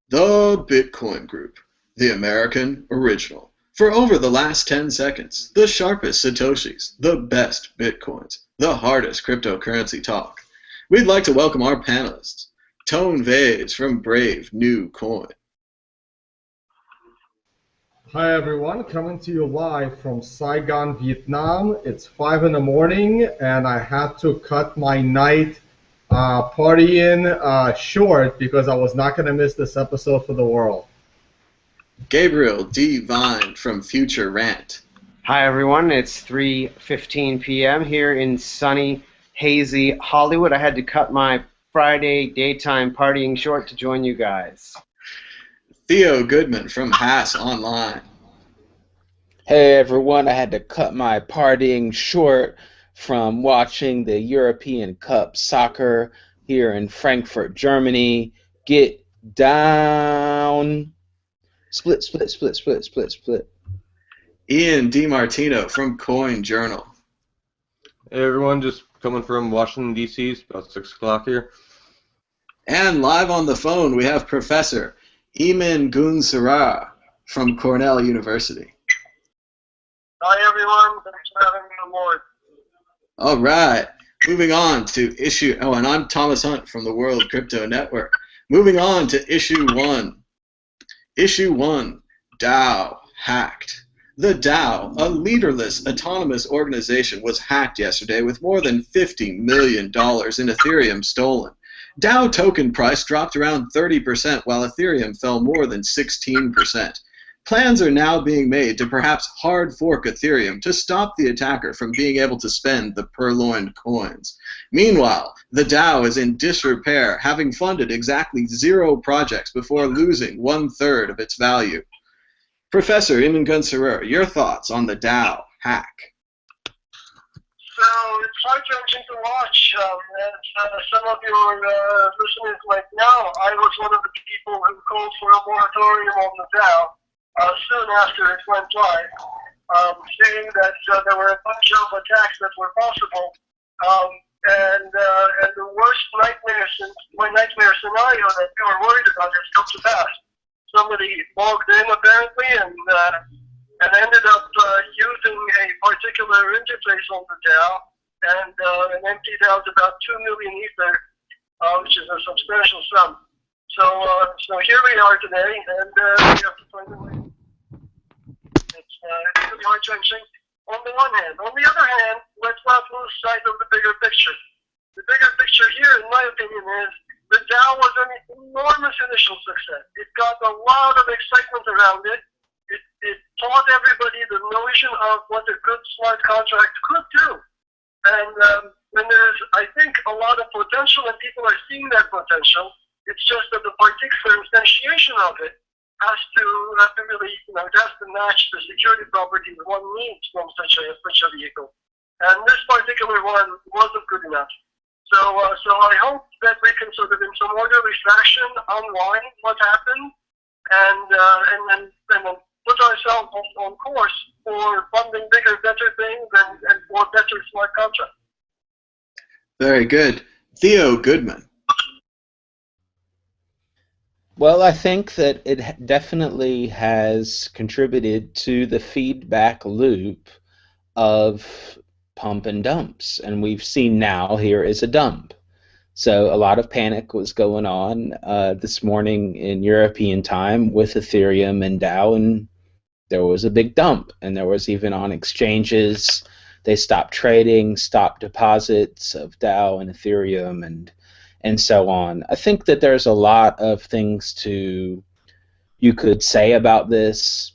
The Bitcoin Group, the American original. For over the last 10 seconds, the sharpest Satoshis, the best Bitcoins, the hardest cryptocurrency talk. We'd like to welcome our panelists, Tone Vase from Brave New Coin. Hi everyone, coming to you live from Saigon, Vietnam. It's 5 in the morning and I had to cut my night partying short because I was not going to miss this episode for the world. Gabriel D. Vine from Future Rant. Hi everyone, it's 3:15 p.m. here in sunny, hazy Hollywood. I had to cut my Friday daytime partying short to join you guys. Theo Goodman from Haas Online. Hey everyone, I had to cut my partying short from watching the European Cup soccer here in Frankfurt, Germany. Get down. Split, split, split, split, split, split. Ian DiMartino from Coin Journal. Hey everyone, just coming from Washington, D.C. It's about 6 o'clock here. And live on the phone, we have Professor Eamon Gunsara from Cornell University. Hi everyone, thanks for having me on board. All right, moving on to issue, and I'm Thomas Hunt from the World Crypto Network. Moving on to issue 1. Issue 1, DAO hacked. The DAO, a leaderless autonomous organization, was hacked yesterday with more than $50 million in Ethereum stolen. DAO token price dropped around 30% while Ethereum fell more than 16%. Plans are now being made to perhaps hard fork Ethereum to stop the attacker from being able to spend the purloined coins. Meanwhile, the DAO is in disrepair, having funded exactly 0 projects before losing 1/3 of its value. Professor Eamon Gunsara, your thoughts on the DAO hack? So it's heart-wrenching to watch. As some of your listeners might know, I was one of the people who called for a moratorium on the DAO soon after it went live, saying that there were a bunch of attacks that were possible, and the worst nightmare scenario that we were worried about has come to pass. Somebody logged in apparently and ended up using a particular interface on the DAO and emptied out about 2 million Ether, which is a substantial sum. So here we are today, and we have to find a way. It's really heart-wrenching on the one hand. On the other hand, let's not lose sight of the bigger picture. The bigger picture here, in my opinion, is the DAO was an enormous initial success. It got a lot of excitement around it. It taught everybody the notion of what a good smart contract could do. And there's, I think, a lot of potential, and people are seeing that potential. It's just that the particular instantiation of it has to really, it has to match the security properties one needs from such a vehicle. And this particular one wasn't good enough. So I hope that we can sort of, in some orderly fashion, unwind what happened, and then put ourselves on course for funding bigger, better things and for better smart contracts. Very good. Theo Goodman. Well, I think that it definitely has contributed to the feedback loop of pump and dumps, and we've seen now here is a dump. So a lot of panic was going on this morning in European time with Ethereum and DAO, and there was a big dump, and there was even on exchanges, they stopped trading, stopped deposits of DAO and Ethereum, and so on. I think that there's a lot of things you could say about this,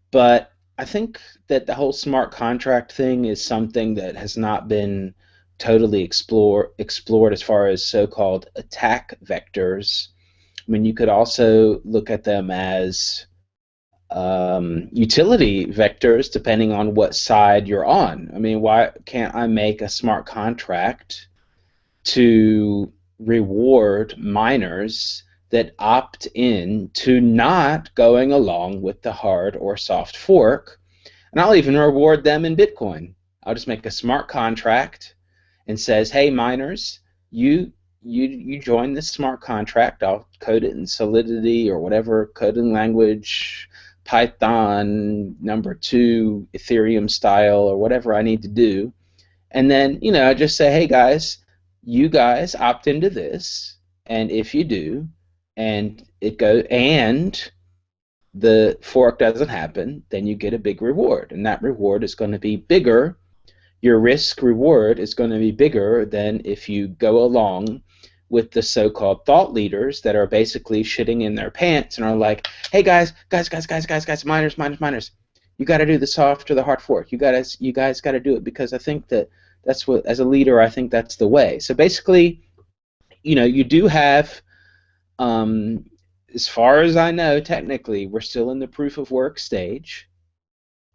but I think that the whole smart contract thing is something that has not been totally explored as far as so-called attack vectors. I mean, you could also look at them as utility vectors depending on what side you're on. I mean, why can't I make a smart contract to reward miners that opt in to not going along with the hard or soft fork, and I'll even reward them in Bitcoin. I'll just make a smart contract and says, hey miners, you you join this smart contract. I'll code it in Solidity or whatever coding language, Python, #2, Ethereum style, or whatever I need to do. And then, I just say, hey guys, you guys opt into this, and if you do, and the fork doesn't happen, then you get a big reward, and that reward is going to be bigger. Your risk reward is going to be bigger than if you go along with the so-called thought leaders that are basically shitting in their pants and are like, hey guys, miners, you got to do the soft or the hard fork. You guys got to do it, because I think that's what, as a leader, I think that's the way. So basically, you do have, as far as I know, technically, we're still in the proof of work stage,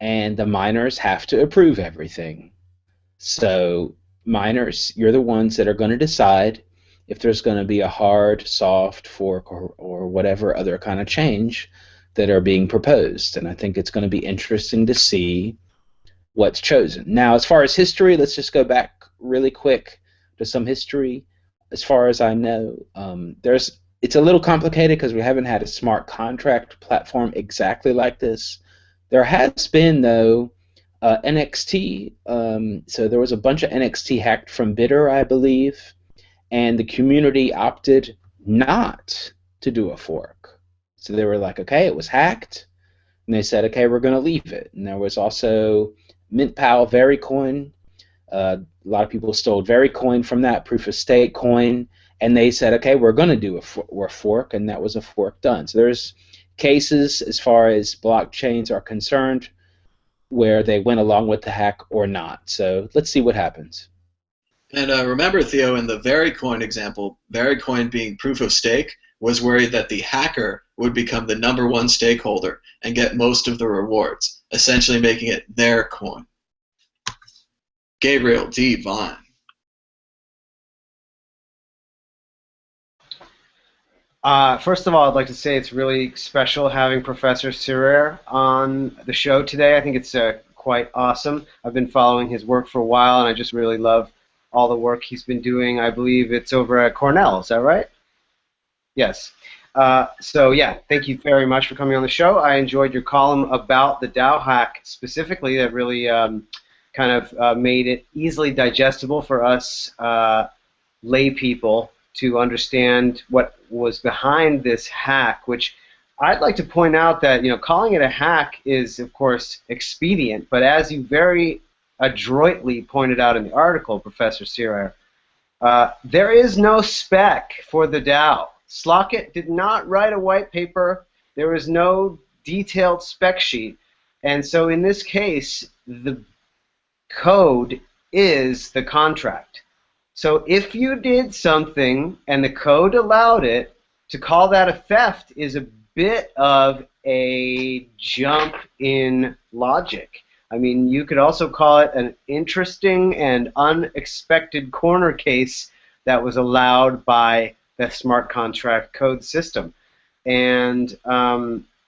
and the miners have to approve everything. So miners, you're the ones that are going to decide if there's going to be a hard, soft fork or whatever other kind of change that are being proposed. And I think it's going to be interesting to see what's chosen. Now, as far as history, let's just go back really quick to some history. As far as I know, it's a little complicated because we haven't had a smart contract platform exactly like this. There has been, though, NXT. So there was a bunch of NXT hacked from Bitter, I believe, and the community opted not to do a fork. So they were like, okay, it was hacked, and they said, okay, we're going to leave it. And there was also MintPal Vericoin. A lot of people stole Vericoin from that, proof of stake coin, and they said, okay, we're going to do a fork, and that was a fork done. So there's cases as far as blockchains are concerned where they went along with the hack or not. So let's see what happens. And remember, Theo, in the Vericoin example, Vericoin being proof of stake was worried that the hacker would become the #1 stakeholder and get most of the rewards, essentially making it their coin. Gabriel D. Vine. First of all, I'd like to say it's really special having Professor Serrer on the show today. I think it's quite awesome. I've been following his work for a while, and I just really love all the work he's been doing. I believe it's over at Cornell. Is that right? Yes. So, yeah, thank you very much for coming on the show. I enjoyed your column about the DAO hack specifically. That really kind of made it easily digestible for us lay people to understand what was behind this hack, which I'd like to point out that, calling it a hack is, of course, expedient, but as you very adroitly pointed out in the article, Professor Serrer, there is no spec for the DAO. Slockit did not write a white paper. There is no detailed spec sheet. And so in this case, the code is the contract. So if you did something and the code allowed it, to call that a theft is a bit of a jump in logic. I mean, you could also call it an interesting and unexpected corner case that was allowed by the smart contract code system. And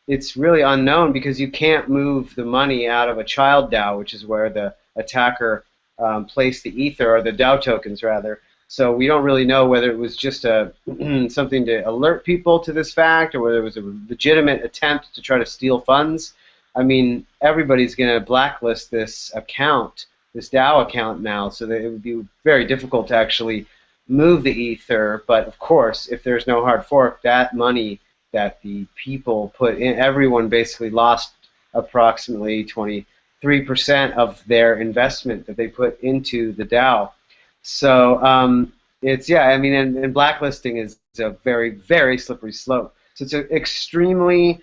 it's really unknown because you can't move the money out of a child DAO, which is where the attacker placed the ether, or the DAO tokens rather. So we don't really know whether it was just something to alert people to this fact, or whether it was a legitimate attempt to try to steal funds. I mean, everybody's going to blacklist this account, this DAO account now, so that it would be very difficult to actually move the ether. But of course, if there's no hard fork, that money that the people put in, everyone basically lost approximately 23% of their investment that they put into the DAO. So it's, yeah, I mean, and blacklisting is a very, very slippery slope. So it's an extremely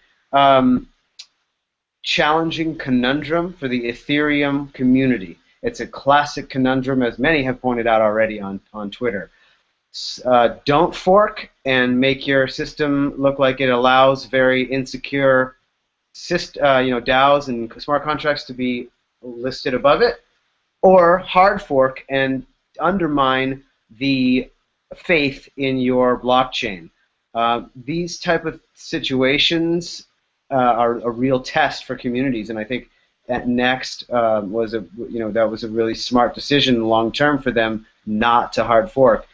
challenging conundrum for the Ethereum community. It's a classic conundrum, as many have pointed out already on Twitter. Don't fork and make your system look like it allows very insecure DAOs and smart contracts to be listed above it, or hard fork and undermine the faith in your blockchain. These type of situations are a real test for communities, and I think that Next was a that was a really smart decision long term for them not to hard fork.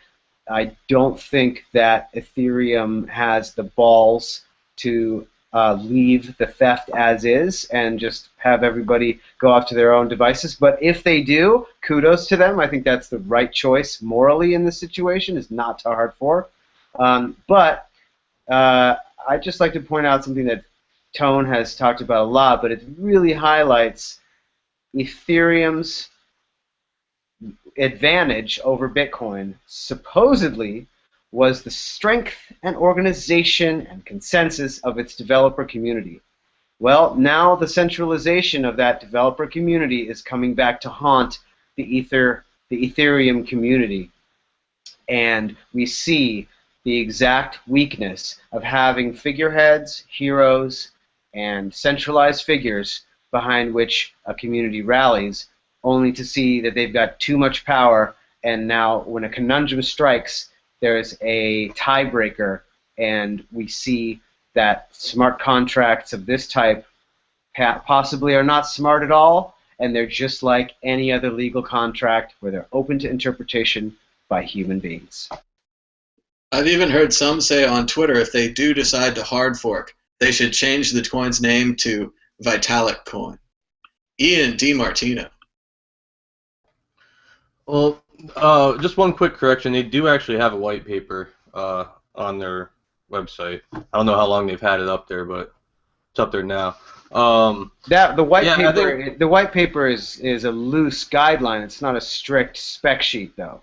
I don't think that Ethereum has the balls to leave the theft as is and just have everybody go off to their own devices. But if they do, kudos to them. I think that's the right choice morally in this situation, is not to hard fork. But I'd just like to point out something that Tone has talked about a lot, but it really highlights Ethereum's advantage over Bitcoin supposedly was the strength and organization and consensus of its developer community. Well, now the centralization of that developer community is coming back to haunt the Ethereum community. And we see the exact weakness of having figureheads, heroes, and centralized figures behind which a community rallies, only to see that they've got too much power, and now when a conundrum strikes, there's a tiebreaker, and we see that smart contracts of this type possibly are not smart at all, and they're just like any other legal contract where they're open to interpretation by human beings. I've even heard some say on Twitter if they do decide to hard fork, they should change the coin's name to Vitalik Coin. Ian DiMartino. Well, just one quick correction. They do actually have a white paper on their website. I don't know how long they've had it up there, but it's up there now. The white paper is a loose guideline. It's not a strict spec sheet, though.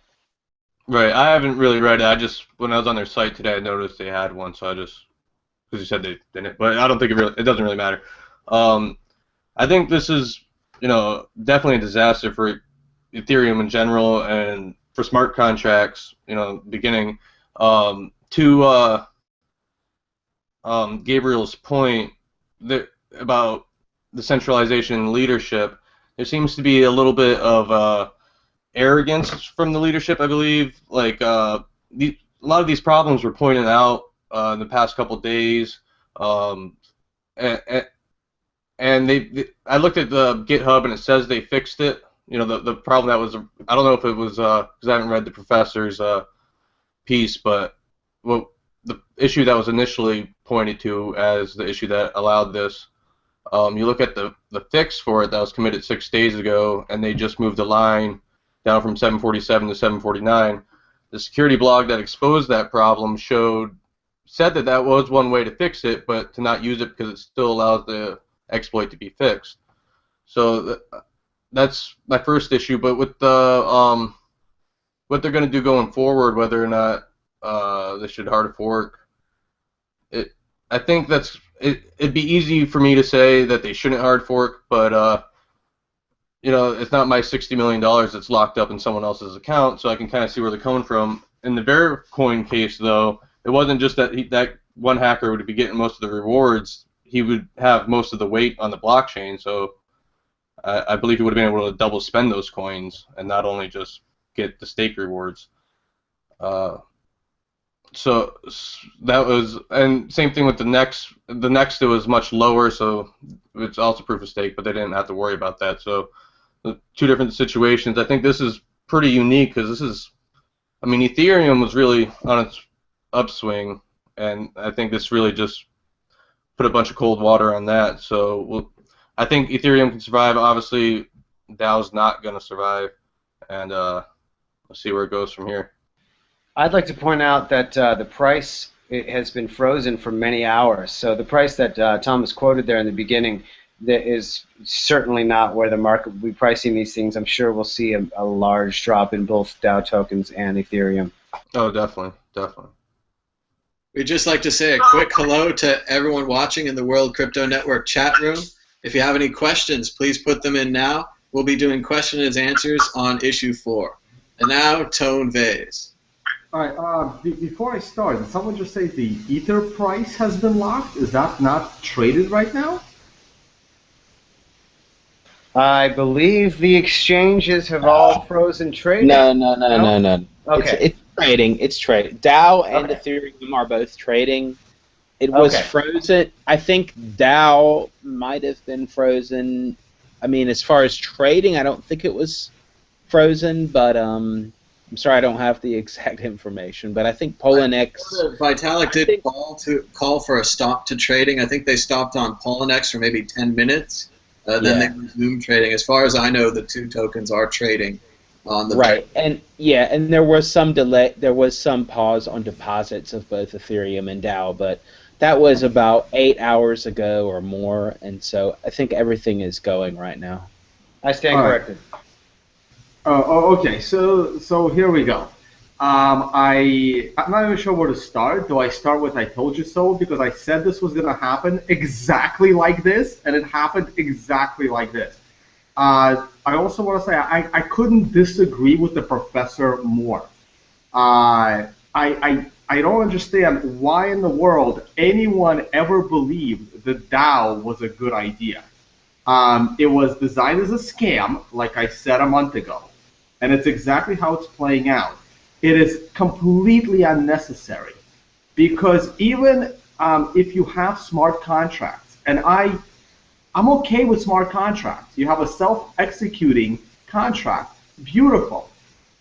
Right. I haven't really read it. When I was on their site today, I noticed they had one, so because you said they didn't. But I don't think it doesn't really matter. I think this is, definitely a disaster for Ethereum in general and for smart contracts. Beginning to Gabriel's point about the centralization and leadership, there seems to be a little bit of arrogance from the leadership, I believe. Like a lot of these problems were pointed out in the past couple of days, and I looked at the GitHub and it says they fixed it. The problem that was, I don't know if it was because I haven't read the professor's piece, but the issue that was initially pointed to as the issue that allowed this, you look at the fix for it that was committed 6 days ago, and they just moved the line down from 747 to 749. The security blog that exposed that problem said that was one way to fix it, but to not use it because it still allows the exploit to be fixed. So that's my first issue. But with the what they're going to do going forward, whether or not they should hard fork, I think it'd be easy for me to say that they shouldn't hard fork, but it's not my $60 million that's locked up in someone else's account, so I can kind of see where they're coming from. In the Vericoin case, though, it wasn't just that that one hacker would be getting most of the rewards. He would have most of the weight on the blockchain, so I believe he would have been able to double spend those coins and not only just get the stake rewards. So that was, and same thing with the next. The next, it was much lower, so it's also proof of stake, but they didn't have to worry about that. So the two different situations. I think this is pretty unique because this is, Ethereum was really on its upswing, and I think this really just put a bunch of cold water on that. So I think Ethereum can survive. Obviously, DAO's not going to survive, and we'll see where it goes from here. I'd like to point out that the price has been frozen for many hours. So the price that Thomas quoted there in the beginning, that is certainly not where the market will be pricing these things. I'm sure we'll see a large drop in both DAO tokens and Ethereum. Oh, definitely. We'd just like to say a quick hello to everyone watching in the World Crypto Network chat room. If you have any questions, please put them in now. We'll be doing question and answers on issue 4. And now, Tone Vase. All right, before I start, did someone just say the Ether price has been locked? Is that not traded right now? I believe the exchanges have all frozen trading. No. Okay. It's trading. It's trading. DAO and Ethereum are both trading. It was frozen. I think DAO might have been frozen. As far as trading, I don't think it was frozen, but I'm sorry I don't have the exact information, but I think Poloniex. Vitalik did call for a stop to trading. I think they stopped on Poloniex for maybe 10 minutes. Then they resumed trading. As far as I know, the two tokens are trading on the right. And there was some delay. There was some pause on deposits of both Ethereum and DAO, but that was about 8 hours ago or more, and so I think everything is going right now. I stand corrected. Okay, so here we go. I'm not even sure where to start. Do I start with "I told you so" because I said this was going to happen exactly like this, and it happened exactly like this. I also want to say I couldn't disagree with the professor more. I don't understand why in the world anyone ever believed the DAO was a good idea. It was designed as a scam, like I said a month ago, and it's exactly how it's playing out. It is completely unnecessary because even if you have smart contracts, and I'm okay with smart contracts. You have a self-executing contract, beautiful.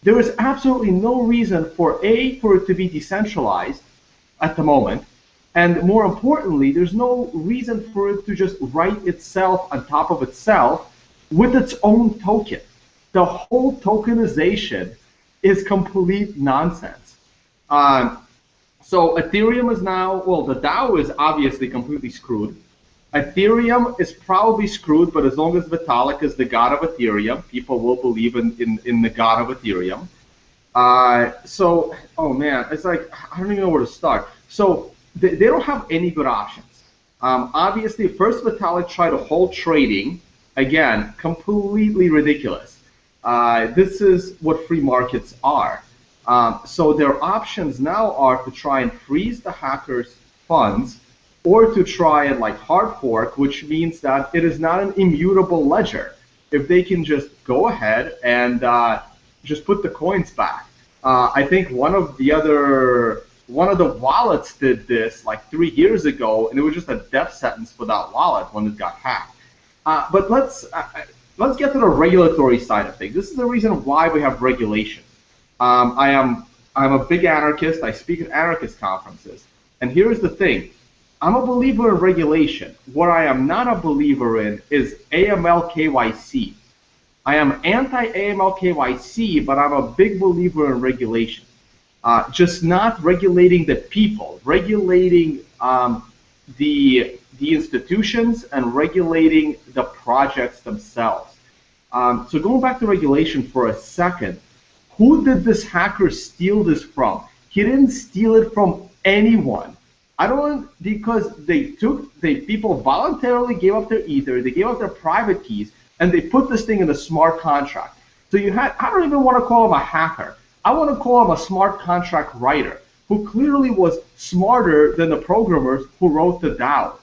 There is absolutely no reason for it to be decentralized at the moment, and more importantly, there's no reason for it to just write itself on top of itself with its own token. The whole tokenization is complete nonsense. So Ethereum is now, well, the DAO is obviously completely screwed. Ethereum is probably screwed, but as long as Vitalik is the god of Ethereum, people will believe in the god of Ethereum. So, oh man, it's like, I don't even know where to start. So they don't have any good options. Obviously, first Vitalik tried to hold trading. Again, completely ridiculous. This is what free markets are. So their options now are to try and freeze the hackers' funds, or to try and like hard fork, which means that it is not an immutable ledger. If they can just go ahead and just put the coins back. I think one of the wallets did this like 3 years ago, and it was just a death sentence for that wallet when it got hacked. But let's get to the regulatory side of things. This is the reason why we have regulation. I'm a big anarchist. I speak at anarchist conferences, and here's the thing. I'm a believer in regulation. What I am not a believer in is AML KYC. I am anti-AML KYC, but I'm a big believer in regulation. Just not regulating the people, regulating the institutions, and regulating the projects themselves. So going back to regulation for a second, who did this hacker steal this from? He didn't steal it from anyone. Because people voluntarily gave up their Ether, they gave up their private keys, and they put this thing in a smart contract. So I don't even want to call him a hacker. I want to call him a smart contract writer, who clearly was smarter than the programmers who wrote the DAO.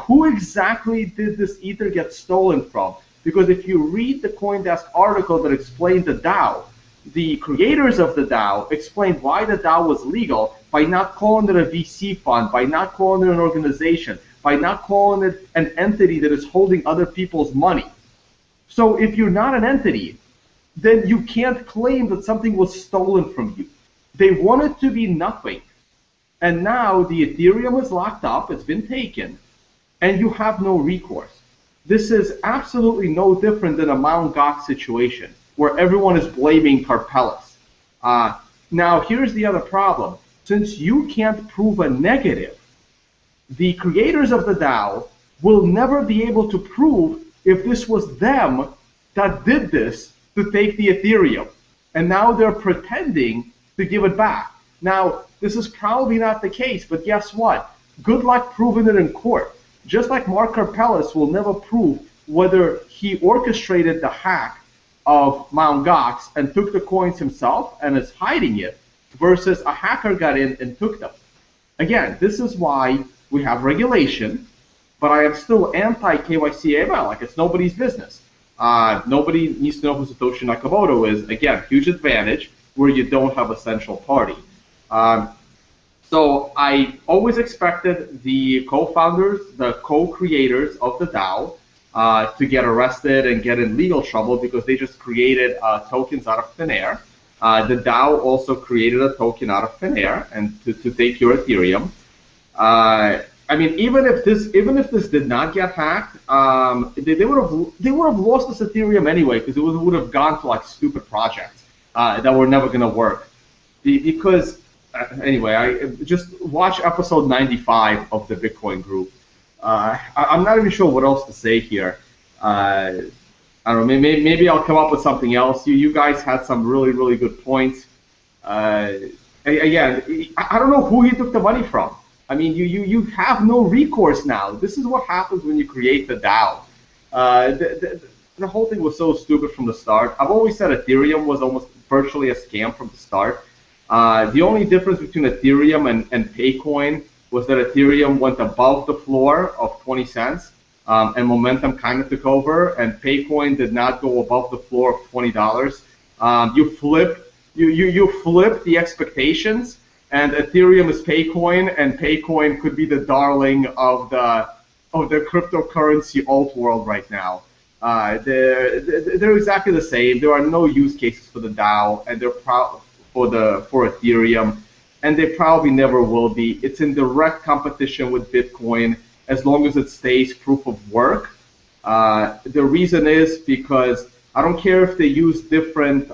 Who exactly did this Ether get stolen from? Because if you read the CoinDesk article that explained the DAO, the creators of the DAO explained why the DAO was legal by not calling it a VC fund, by not calling it an organization, by not calling it an entity that is holding other people's money. So if you're not an entity, then you can't claim that something was stolen from you. They want it to be nothing. And now the Ethereum is locked up, it's been taken, and you have no recourse. This is absolutely no different than a Mt. Gox situation, where everyone is blaming Karpeles. Now, here's the other problem. Since you can't prove a negative, the creators of the DAO will never be able to prove if this was them that did this to take the Ethereum. And now they're pretending to give it back. Now, this is probably not the case, but guess what? Good luck proving it in court. Just like Mark Karpeles will never prove whether he orchestrated the hack of Mt. Gox and took the coins himself and is hiding it, versus a hacker got in and took them. Again, this is why we have regulation, but I am still anti-KYC AML, like it's nobody's business. Nobody needs to know who Satoshi Nakamoto is. Again, huge advantage where you don't have a central party. So I always expected the co-founders, the co-creators of the DAO to get arrested and get in legal trouble because they just created tokens out of thin air. The DAO also created a token out of thin air and to take your Ethereum. I mean, even if this did not get hacked, they would have lost this Ethereum anyway, because it would have gone to like stupid projects that were never going to work. Because anyway, I just watch episode 95 of the Bitcoin group. I'm not even sure what else to say here. I don't know. Maybe I'll come up with something else. You guys had some really good points. Again, I don't know who he took the money from. I mean, you have no recourse now. This is what happens when you create the DAO. The whole thing was so stupid from the start. I've always said Ethereum was almost virtually a scam from the start. The only difference between Ethereum and Paycoin was that Ethereum went above the floor of 20 cents, and momentum kind of took over, and Paycoin did not go above the floor of $20. You flip the expectations, and Ethereum is Paycoin, and Paycoin could be the darling of the cryptocurrency alt world right now. They're exactly the same. There are no use cases for the DAO, and they're for Ethereum, and they probably never will be. It's in direct competition with Bitcoin as long as it stays proof of work. The reason is because I don't care if they use different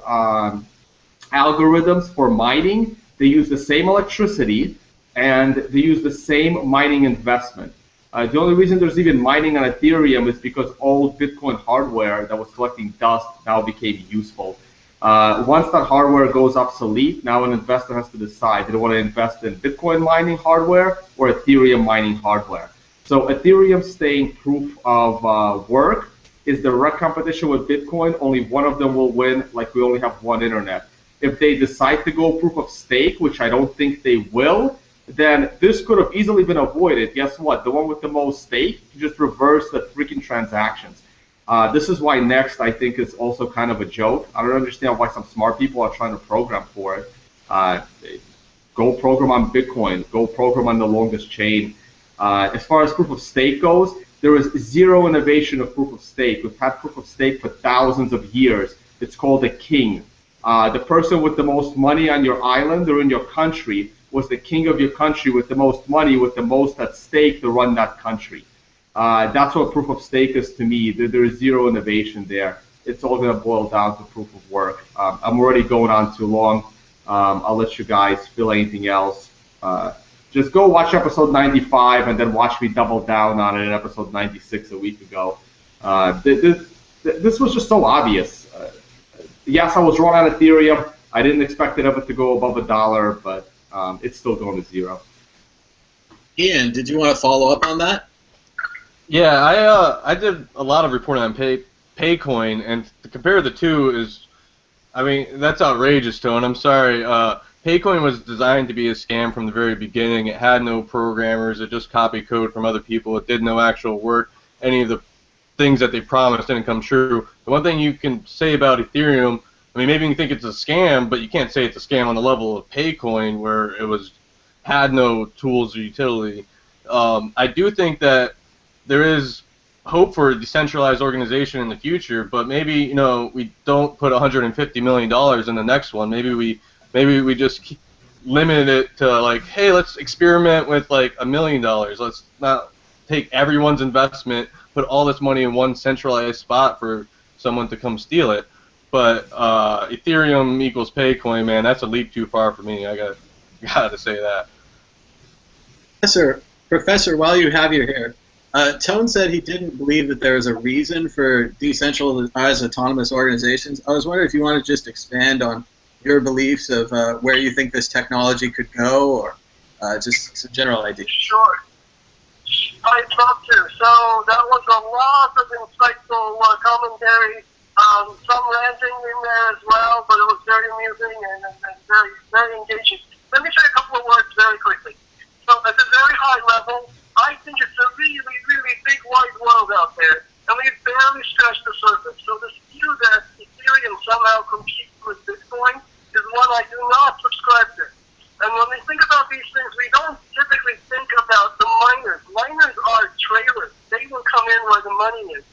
algorithms for mining. They use the same electricity, and they use the same mining investment. The only reason there's even mining on Ethereum is because old Bitcoin hardware that was collecting dust now became useful. Once that hardware goes obsolete, now an investor has to decide, do they want to invest in Bitcoin mining hardware or Ethereum mining hardware? So Ethereum staying proof of work is direct competition with Bitcoin. Only one of them will win, like we only have one internet. If they decide to go proof of stake, which I don't think they will, then this could have easily been avoided. Guess what? The one with the most stake, you just reverse the freaking transactions. This is why Next, I think, is also kind of a joke. I don't understand why some smart people are trying to program for it. Go program on Bitcoin. Go program on the longest chain. As far as proof of stake goes, there is zero innovation of proof of stake. We've had proof of stake for thousands of years. It's called a king. The person with the most money on your island or in your country was the king of your country with the most money, with the most at stake to run that country. That's what proof of stake is to me. There is zero innovation there. It's all going to boil down to proof of work. I'm already going on too long. I'll let you guys feel anything else. Just go watch episode 95 and then watch me double down on it in episode 96 a week ago. This was just so obvious. Yes, I was wrong on Ethereum. I didn't expect it ever to go above $1, but it's still going to zero. Ian, did you want to follow up on that? Yeah, I did a lot of reporting on Paycoin, and to compare the two is, I mean, that's outrageous, Tone. I'm sorry. Paycoin was designed to be a scam from the very beginning. It had no programmers. It just copied code from other people. It did no actual work. Any of the things that they promised didn't come true. The one thing you can say about Ethereum, I mean, maybe you can think it's a scam, but you can't say it's a scam on the level of Paycoin, where it had no tools or utility. I do think that there is hope for a decentralized organization in the future, but maybe we don't put $150 million in the next one. Maybe we just limit it to like, hey, let's experiment with like $1 million. Let's not take everyone's investment, put all this money in one centralized spot for someone to come steal it. But Ethereum equals Paycoin, man, that's a leap too far for me. I gotta say that. Professor, while you have your hair, Tone said he didn't believe that there was a reason for decentralized autonomous organizations. I was wondering if you want to just expand on your beliefs of where you think this technology could go, or just some general ideas. Sure. I'd love to. So that was a lot of insightful commentary, some ranting in there as well, but it was very amusing and very, very engaging. Let me say a couple of words very quickly. So at a very high level, I think it's a really, really big wide world out there, and we've barely scratched the surface. So this view that Ethereum somehow competes with Bitcoin is one I do not subscribe to. And when we think about these things, we don't typically think about the miners. Miners are trailers. They will come in where the money is,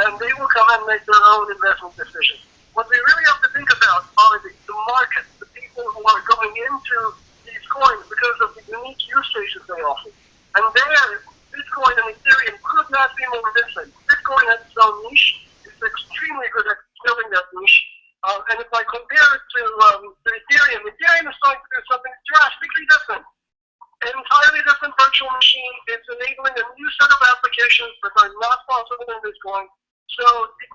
and they will come and make their own investment decisions. What we really have to think about are the market, the people who are going into these coins because of the unique use cases they offer. And there, Bitcoin and Ethereum could not be more different. Bitcoin has its own niche. It's extremely good at filling that niche. And if I compare it to Ethereum, Ethereum is trying to do something drastically different. An entirely different virtual machine. It's enabling a new set of applications that are not possible in Bitcoin. So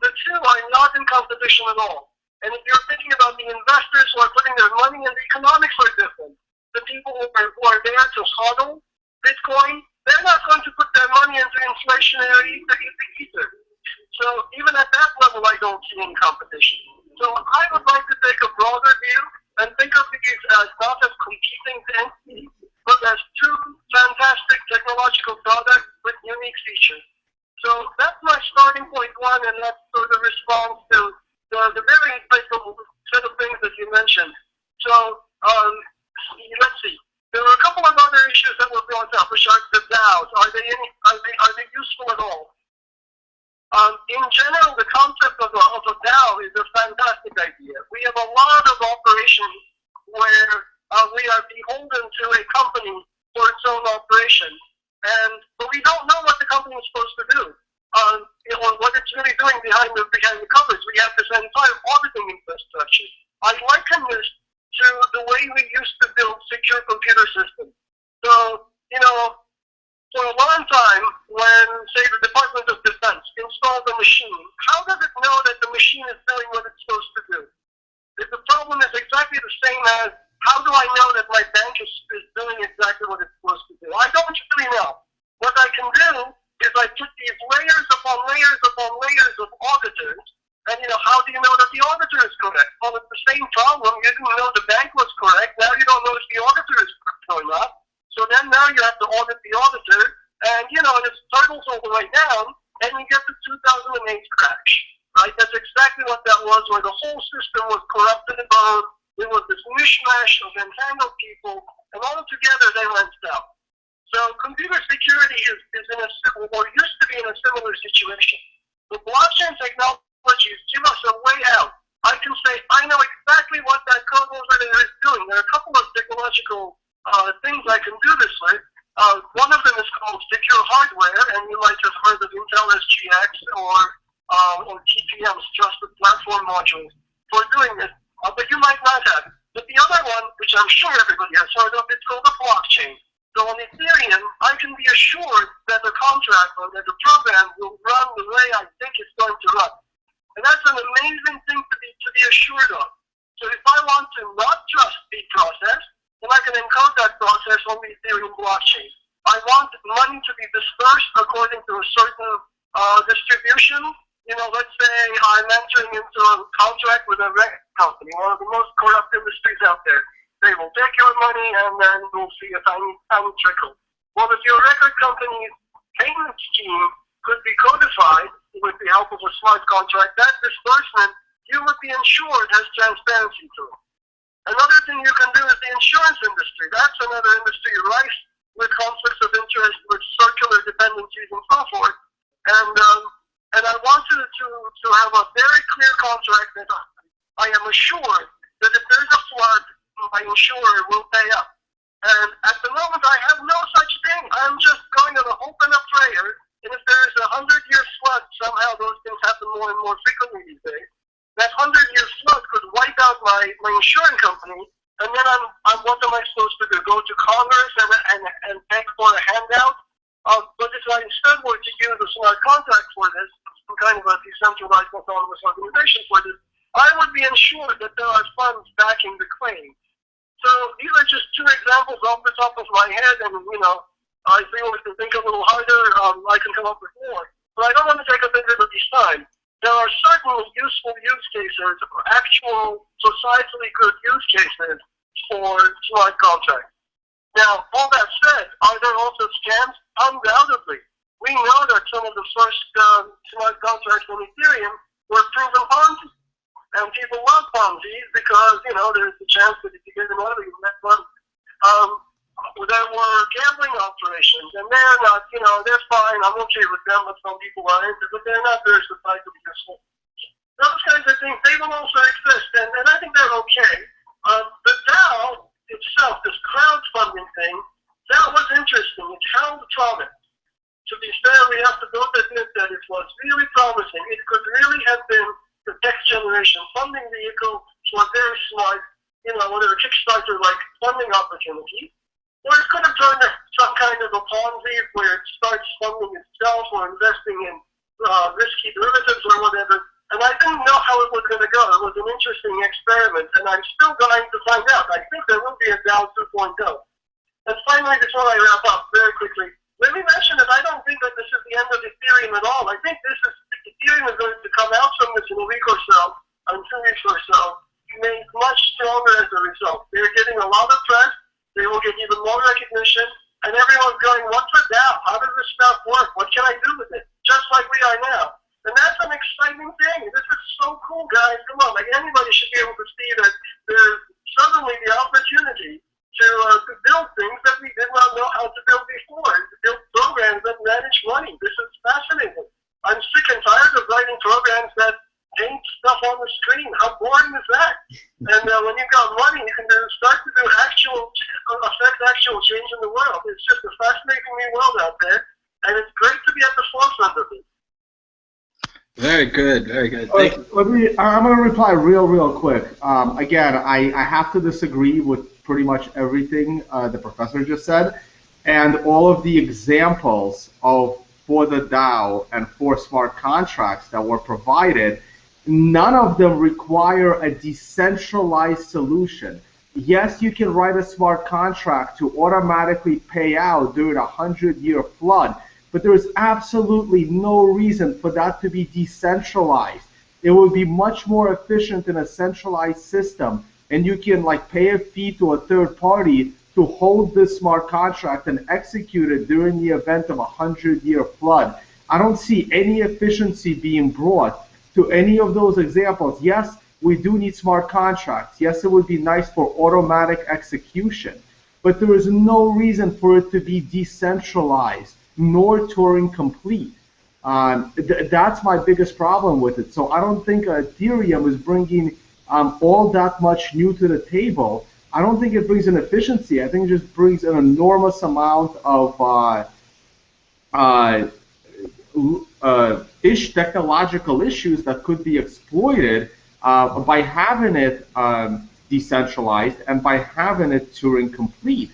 the two are not in competition at all. And if you're thinking about the investors who are putting their money in, the economics are different. The people who are there to hodl Bitcoin, they're not going to put their money into inflationary ether. So even at that level, I don't see any competition. So I would like to take a broader view and think of these as not as competing entities, but as two fantastic technological products with unique features. So that's my starting point one, and that's sort of response to the very insightful set of things that you mentioned. So let's see. There were a couple of other issues that were brought up, which are the DAOs. Are they useful at all? In general, the concept of a DAO is a fantastic idea. We have a lot of operations where we are beholden to a company for its own operation, but we don't know what the company is supposed to do, or what it's really doing behind the covers. We have this entire auditing infrastructure. I liken this to the way we used to build secure computer systems. So, for a long time, when, say, the Department of Defense installed a machine, how does it know that the machine is doing what it's supposed to do? The problem is exactly the same as, how do I know that my bank is doing exactly what it's supposed to do? I don't really know. What I can do is I put these layers upon layers upon layers of auditors, and how do you know that the auditor is correct? Well, it's the same problem. You didn't know the bank was correct. Now you don't know if the auditor is correct or not. So then now you have to audit the auditor, and it turtles all the way down, and you get the 2008 crash, right? That's exactly what that was, where the whole system was corrupted and bound. There was this mishmash of entangled people, and all together they went down. So computer security is in or used to be in a similar situation. The blockchain technologies give us a way out. I can say, I know exactly what that code over there is doing. There are a couple of technological things I can do this with. One of them is called secure hardware, and you might have heard of Intel SGX or TPM's Trusted Platform Modules for doing this, but you might not have. But the other one, which I'm sure everybody has heard of, it's called a blockchain. So on Ethereum, I can be assured that the contract or that the program will run the way I think it's going to run. And that's an amazing thing to be assured of. So if I want to not trust the process, then I can encode that process on the Ethereum blockchain. I want money to be dispersed according to a certain distribution. Let's say I'm entering into a contract with a record company, one of the most corrupt industries out there. They will take your money, and then we'll see a tiny trickle. Well, if your record company's payment scheme could be codified with the help of a smart contract, that disbursement, you would be ensured has transparency to it. Another thing you can do is the insurance industry. That's another industry rife with conflicts of interest, with circular dependencies and so forth. And I wanted to have a very clear contract that I am assured that if there's a flood, my insurer will pay up. And at the moment, I have no such thing. I'm just going on a hope and a prayer. And if there's a 100-year flood, somehow those things happen more and more frequently these days. That 100-year flood could wipe out my insurance company, and then what am I supposed to do? Go to Congress and beg for a handout? But if I instead were to use a smart contract for this, some kind of a decentralized autonomous organization for this, I would be ensured that there are funds backing the claim. So these are just two examples off the top of my head, and I feel if you think a little harder, I can come up with more. But I don't want to take up everybody's time. There are certainly useful use cases, actual societally good use cases for smart contracts. Now, all that said, are there also scams? Undoubtedly. We know that some of the first smart contracts on Ethereum were proven Ponzi. And people love Ponzi's because, there's the chance that if you get them out of you net money. There were gambling operations, and they're not, they're fine. I'm okay with them, but some people aren't, but they're not very societally useful. Those kinds of things, they will also exist, and I think they're okay. The DAO itself, this crowdfunding thing, that was interesting. It held promise. To be fair, we have to both admit that it was really promising. It could really have been the next generation funding vehicle for a very smart, whatever Kickstarter-like funding opportunity. Or it could have turned into some kind of a Ponzi where it starts funding itself or investing in risky derivatives or whatever. And I didn't know how it was going to go. It was an interesting experiment, and I'm still going to find out. I think there will be a DAO 2.0. And finally, before I wrap up very quickly, let me mention that I don't think that this is the end of Ethereum at all. I think Ethereum is going to come out from this in a week or so, in 2 weeks or so, made much stronger as a result. They're getting a lot of press. They will get even more recognition, and everyone's going, what's a DAO? How does this stuff work? What can I do with it? Just like we are now. And that's an exciting thing. This is so cool, guys. Come on, like anybody should be able to see that there's suddenly the opportunity to build things that we did not know how to build before, to build programs that manage money. This is fascinating. I'm sick and tired of writing programs that paint stuff on the screen. How boring is that? And when you've got money, you can start to do affect actual change in the world. It's just a fascinating new world out there, and it's great to be at the forefront of it. Very good, very good. Thank you. I'm going to reply real quick. Again, I have to disagree with pretty much everything the professor just said, and all of the examples for the DAO and for smart contracts that were provided, none of them require a decentralized solution. Yes, you can write a smart contract to automatically pay out during a 100-year flood, but there is absolutely no reason for that to be decentralized. It would be much more efficient in a centralized system, and you can pay a fee to a third party to hold this smart contract and execute it during the event of a 100-year flood. I don't see any efficiency being brought to any of those examples. Yes, we do need smart contracts. Yes, it would be nice for automatic execution, but there is no reason for it to be decentralized nor Turing complete. That's my biggest problem with it. So I don't think Ethereum is bringing all that much new to the table. I don't think it brings an efficiency. I think it just brings an enormous amount of technological issues that could be exploited by having it decentralized and by having it Turing complete.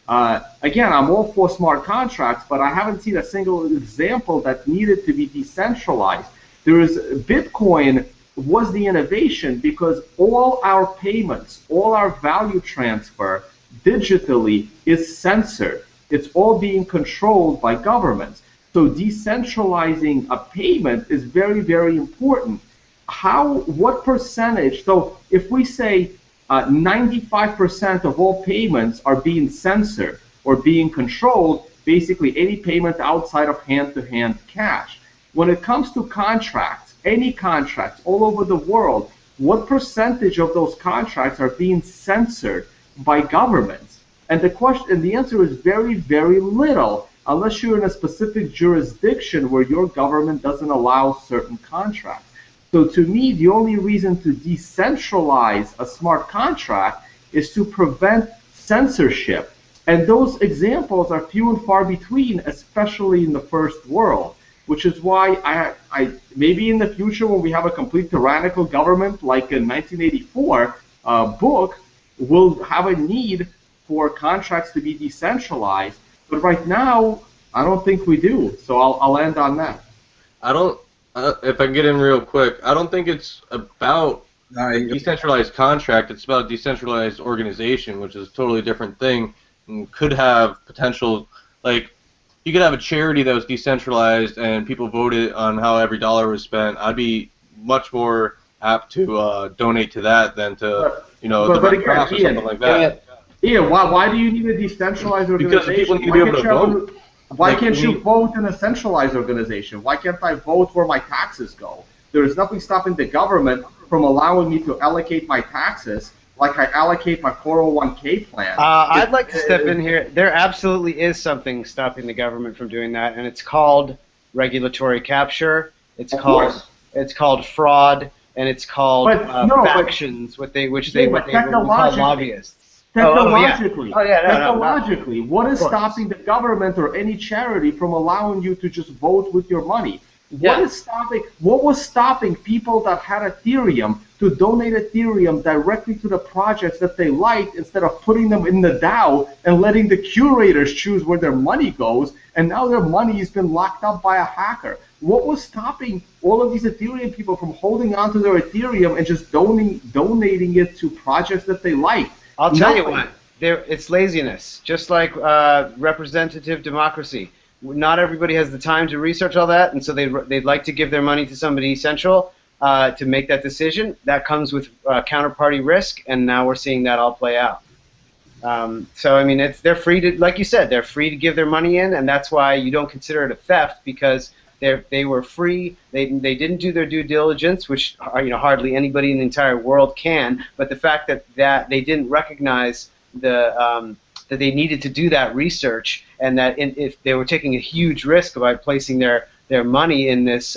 Again, I'm all for smart contracts, but I haven't seen a single example that needed to be decentralized. Bitcoin was the innovation because all our payments, all our value transfer digitally is censored. It's all being controlled by governments. So decentralizing a payment is very, very important. What percentage? So if we say 95% of all payments are being censored or being controlled, basically any payment outside of hand-to-hand cash. When it comes to contracts, any contracts all over the world, what percentage of those contracts are being censored by governments? And the answer is very, very little, unless you're in a specific jurisdiction where your government doesn't allow certain contracts. So to me, the only reason to decentralize a smart contract is to prevent censorship. And those examples are few and far between, especially in the first world, which is why I maybe in the future when we have a complete tyrannical government like in 1984 book, we'll have a need for contracts to be decentralized. But right now, I don't think we do. So I'll end on that. If I can get in real quick, I don't think it's about decentralized contract. It's about decentralized organization, which is a totally different thing and could have potential. Like, you could have a charity that was decentralized and people voted on how every dollar was spent. I'd be much more apt to donate to that than to, the Red Cross or something like that. Ian, why do you need a decentralized organization? Because people need to be able to vote. Why can't you vote in a centralized organization? Why can't I vote where my taxes go? There is nothing stopping the government from allowing me to allocate my taxes like I allocate my 401k plan. I'd like to step in here. There absolutely is something stopping the government from doing that, and it's called regulatory capture. It's called fraud. and it's called factions, what they call lobbyists. Technologically, technologically, what is stopping the government or any charity from allowing you to just vote with your money? Yeah. What was stopping people that had Ethereum to donate Ethereum directly to the projects that they liked instead of putting them in the DAO and letting the curators choose where their money goes, and now their money has been locked up by a hacker? What was stopping all of these Ethereum people from holding on to their Ethereum and just donating it to projects that they liked? I'll tell you what, it's laziness, just like representative democracy. Not everybody has the time to research all that, and so they'd like to give their money to somebody central to make that decision. That comes with counterparty risk, and now we're seeing that all play out. So I mean, they're free to, like you said, they're free to give their money in, and that's why you don't consider it a theft, because they were free. They didn't do their due diligence, which hardly anybody in the entire world can. But the fact that they didn't recognize that they needed to do that research, and that if they were taking a huge risk by placing their money in this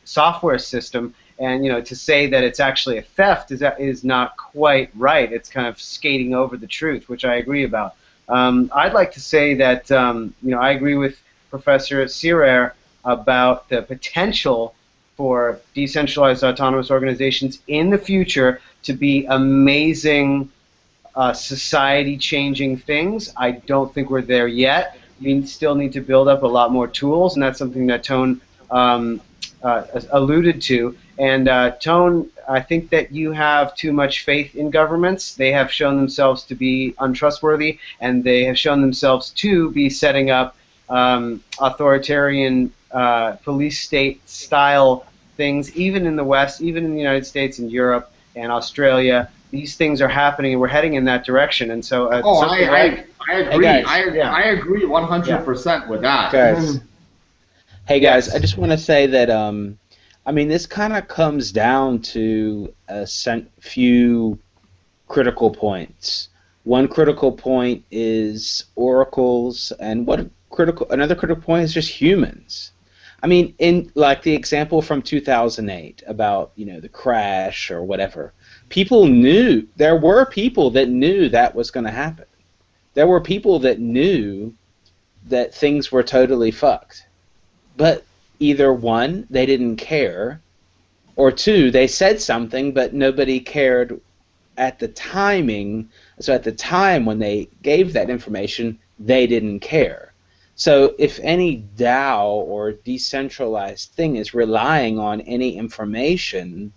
software system, and to say that it's actually a theft is not quite right. It's kind of skating over the truth, which I agree about. I'd like to say that I agree with Professor Sirer about the potential for decentralized autonomous organizations in the future to be amazing society-changing things. I don't think we're there yet. We still need to build up a lot more tools, and that's something that Tone alluded to. And Tone, I think that you have too much faith in governments. They have shown themselves to be untrustworthy, and they have shown themselves to be setting up authoritarian police state-style things, even in the West, even in the United States and Europe and Australia. These things are happening, and we're heading in that direction. And so, I agree. I agree 100% with that. Guys. Hey guys, I just want to say that I mean, this kind of comes down to a few critical points. One critical point is oracles, and another critical point is just humans. I mean, in like the example from 2008 about the crash or whatever. There were people that knew that was going to happen. There were people that knew that things were totally fucked. But either one, they didn't care, or two, they said something, but nobody cared at the timing. So at the time when they gave that information, they didn't care. So if any DAO or decentralized thing is relying on any information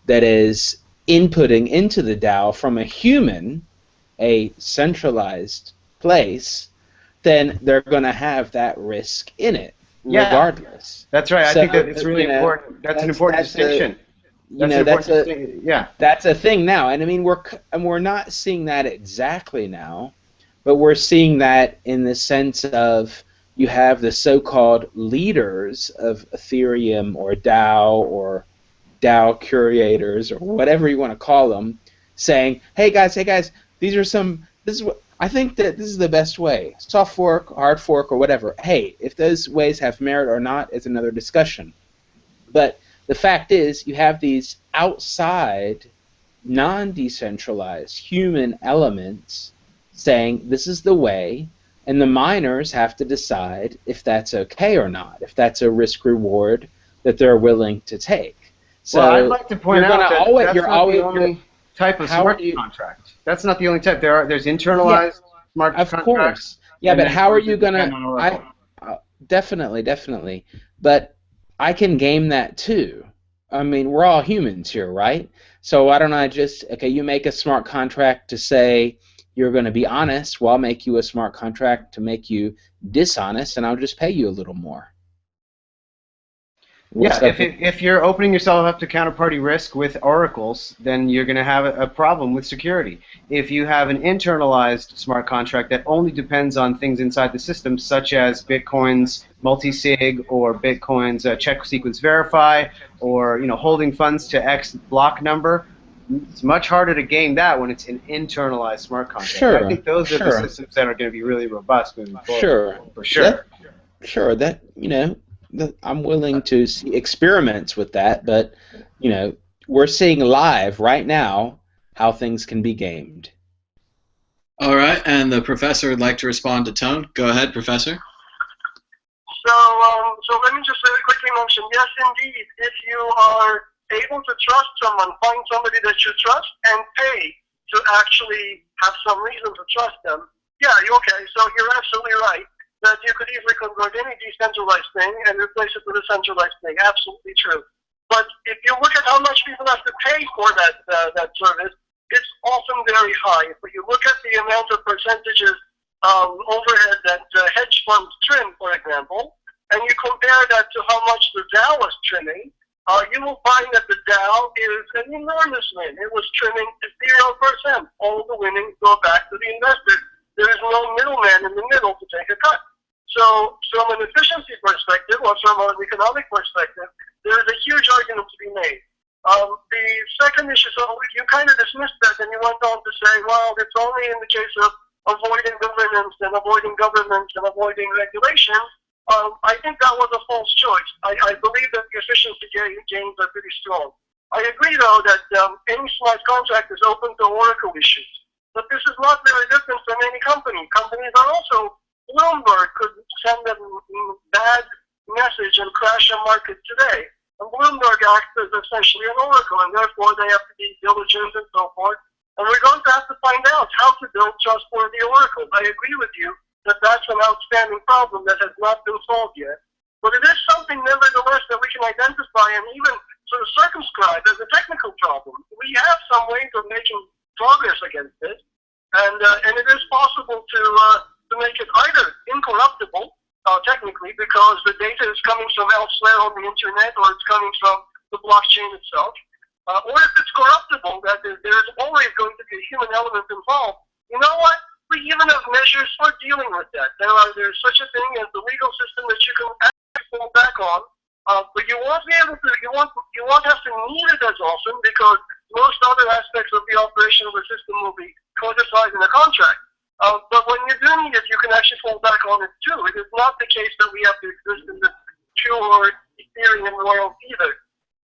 that is inputting into the DAO from a human, a centralized place, then they're going to have that risk in it, regardless. That's right. I think that it's really important. That's an important distinction. That's a thing now, and I mean we're not seeing that exactly now, but we're seeing that in the sense of you have the so-called leaders of Ethereum or DAO curators or whatever you want to call them, saying, hey guys, I think that this is the best way. Soft fork, hard fork, or whatever. Hey, if those ways have merit or not is another discussion. But the fact is, you have these outside, non-decentralized human elements saying this is the way, and the miners have to decide if that's okay or not, if that's a risk-reward that they're willing to take. So I'd like to point out that that's not the only type of smart contract. That's not the only type. There's internalized smart contracts. Of course. Yeah, but how are you going to... Definitely. But I can game that too. I mean, we're all humans here, right? So why don't I just... Okay, you make a smart contract to say you're going to be honest. Well, I'll make you a smart contract to make you dishonest, and I'll just pay you a little more. If you're opening yourself up to counterparty risk with oracles, then you're going to have a problem with security. If you have an internalized smart contract that only depends on things inside the system, such as Bitcoin's multi-sig or Bitcoin's check sequence verify, or holding funds to X block number, it's much harder to game that when it's an internalized smart contract. Sure. I think those are the systems that are going to be really robust moving forward. For sure. I'm willing to see experiments with that, but we're seeing live right now how things can be gamed. All right, and the professor would like to respond to Tone. Go ahead, Professor. So let me just very quickly mention, yes, indeed, if you are able to trust someone, find somebody that you trust and pay to actually have some reason to trust them, yeah, okay, so you're absolutely right that you could easily convert any decentralized thing and replace it with a centralized thing. Absolutely true. But if you look at how much people have to pay for that service, it's often very high. If you look at the amount of percentages overhead that hedge funds trim, for example, and you compare that to how much the DAO was trimming, you will find that the DAO is an enormous win. It was trimming 0%. All of the winnings go back to the investors. There is no middleman in the middle to take a cut. So from an efficiency perspective or from an economic perspective, there is a huge argument to be made. The second issue, so you kind of dismissed that and you went on to say, well, it's only in the case of avoiding governance and avoiding governments and avoiding regulation. I think that was a false choice. I believe that the efficiency gains are pretty strong. I agree, though, that any smart contract is open to Oracle issues. But this is not very different from any company. Companies are also, Bloomberg could send a bad message and crash a market today. And Bloomberg acts as essentially an Oracle, and therefore they have to be diligent and so forth. And we're going to have to find out how to build trustworthy oracles. I agree with you that that's an outstanding problem that has not been solved yet. But it is something, nevertheless, that we can identify and even sort of circumscribe as a technical problem. We have some ways of making progress against this, and it is possible to make it either incorruptible, technically, because the data is coming from elsewhere on the internet or it's coming from the blockchain itself, or if it's corruptible, that there's always going to be a human element involved. You know what? We even have measures for dealing with that. There's such a thing as the legal system that you can actually fall back on, but you won't be able to. You won't have to need it as often because most other aspects of the operation of the system will be codified in a contract. But when you do need it, you can actually fall back on it too. It is not the case that we have to exist in this pure Ethereum world either.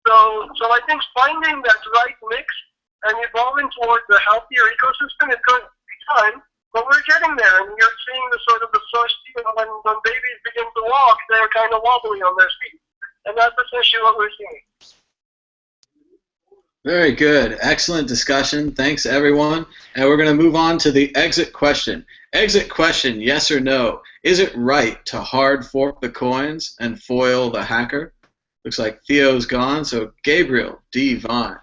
So I think finding that right mix and evolving towards a healthier ecosystem is going to take time, but we're getting there. And you're seeing the sort of the first, when babies begin to walk, they're kind of wobbly on their feet, and that's essentially what we're seeing. Very good. Excellent discussion. Thanks, everyone. And we're going to move on to the exit question. Exit question, yes or no. Is it right to hard fork the coins and foil the hacker? Looks like Theo's gone, so Gabriel D. Vine.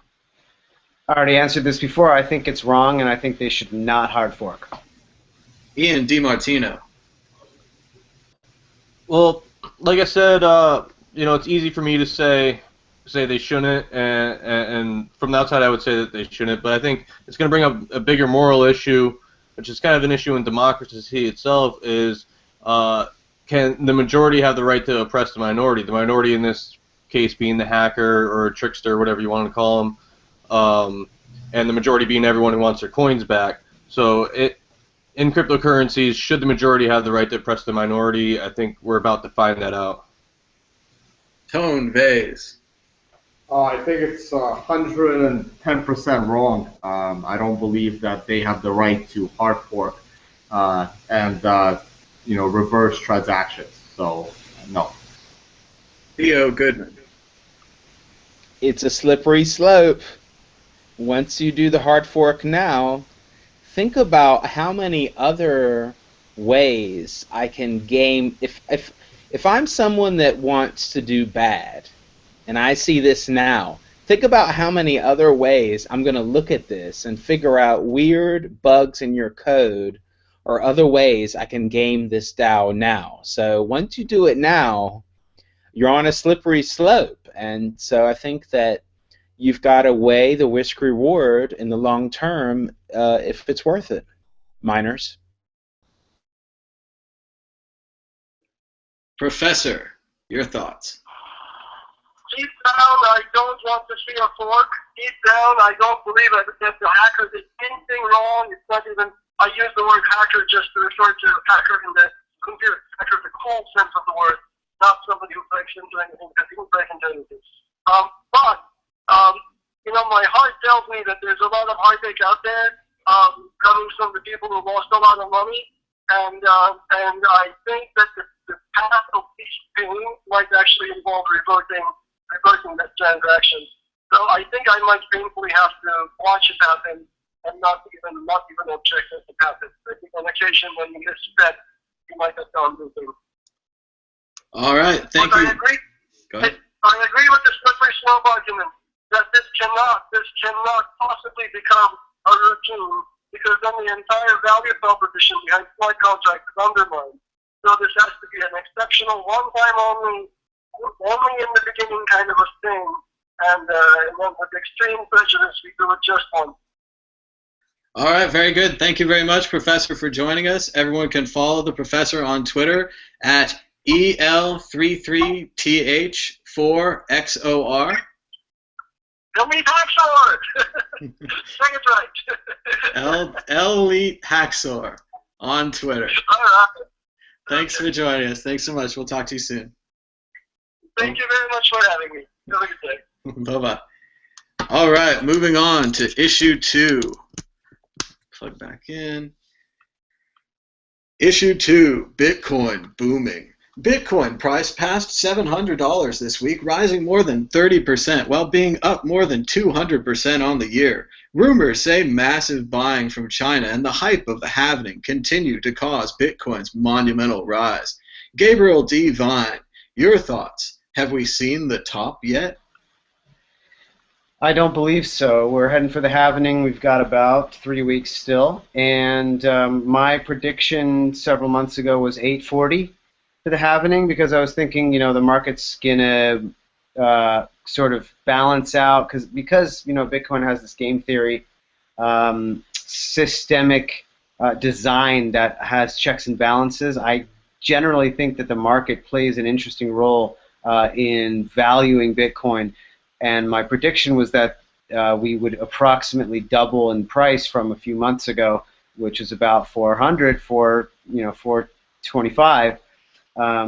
I already answered this before. I think it's wrong, and I think they should not hard fork. Ian D. Martino. Well, like I said, it's easy for me to say they shouldn't, and from the outside I would say that they shouldn't, but I think it's going to bring up a bigger moral issue, which is kind of an issue in democracy itself, is can the majority have the right to oppress the minority? The minority in this case being the hacker or trickster, whatever you want to call them, and the majority being everyone who wants their coins back. So in cryptocurrencies, should the majority have the right to oppress the minority? I think we're about to find that out. Tone Vase. I think it's 110% wrong. I don't believe that they have the right to hard fork and reverse transactions. So no. Theo Goodman. It's a slippery slope. Once you do the hard fork now, think about how many other ways I can game. If I'm someone that wants to do bad, and I see this now, think about how many other ways I'm going to look at this and figure out weird bugs in your code or other ways I can game this DAO now. So once you do it now, you're on a slippery slope. And so I think that you've got to weigh the risk reward in the long term if it's worth it. Miners. Professor, your thoughts. Deep down, I don't want to see a fork. Deep down, I don't believe that the hacker did anything wrong. It's not even, I use the word hacker just to refer to hacker in the computer, hacker in the cold sense of the word, not somebody who breaks into anything, that didn't break into anything. But my heart tells me that there's a lot of heartache out there, coming from the people who lost a lot of money, and I think that the path of least pain might actually involve reverting that transaction. So I think I might painfully have to watch it happen and not even object at it happen. I think on occasion when you misstep, you might have done something. All right, thank you. I agree. Go ahead. I agree with the slippery slope argument that this cannot possibly become a routine, because then the entire value proposition behind smart contracts is undermined. So this has to be an exceptional, one-time only in the beginning kind of a thing, and then with extreme prejudice, we do it just once. All right, very good. Thank you very much, Professor, for joining us. Everyone can follow the professor on Twitter at EL33TH4XOR. Elite Hacksaw! Say it right. Elite Hacksaw on Twitter. All right. Thanks for joining us. Thanks so much. We'll talk to you soon. Thank you very much for having me. Have a good day. Bye-bye. All right, moving on to issue 2. Plug back in. Issue 2, Bitcoin booming. Bitcoin price passed $700 this week, rising more than 30%, while being up more than 200% on the year. Rumors say massive buying from China and the hype of the halving continue to cause Bitcoin's monumental rise. Gabriel D. Vine, your thoughts? Have we seen the top yet? I don't believe so. We're heading for the halvening. We've got about 3 weeks still, and my prediction several months ago was 840 for the halvening, because I was thinking, the market's gonna sort of balance out because Bitcoin has this game theory, systemic design that has checks and balances. I generally think that the market plays an interesting role in valuing Bitcoin. And my prediction was that we would approximately double in price from a few months ago, which is about 400 for 425.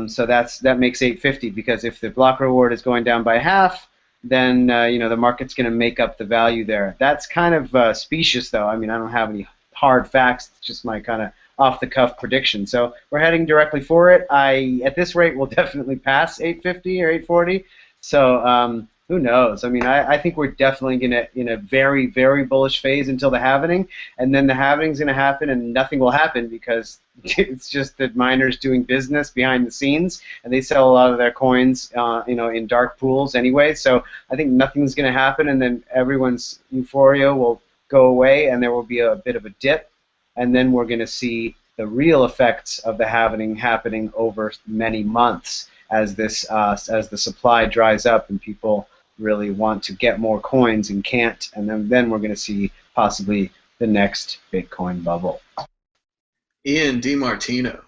So that makes 850, because if the block reward is going down by half, then the market's going to make up the value there. That's kind of specious, though. I mean, I don't have any hard facts. It's just my kind of off-the-cuff prediction. So we're heading directly for it. At this rate, will definitely pass 850 or 840. So who knows? I mean, I think we're definitely in a very, very bullish phase until the halvening, and then the halvening's going to happen, and nothing will happen because it's just that miners doing business behind the scenes, and they sell a lot of their coins, in dark pools anyway. So I think nothing's going to happen, and then everyone's euphoria will go away, and there will be a bit of a dip, and then we're going to see the real effects of the halvening happening over many months as the supply dries up and people really want to get more coins and can't, and then we're going to see possibly the next Bitcoin bubble. Ian DiMartino.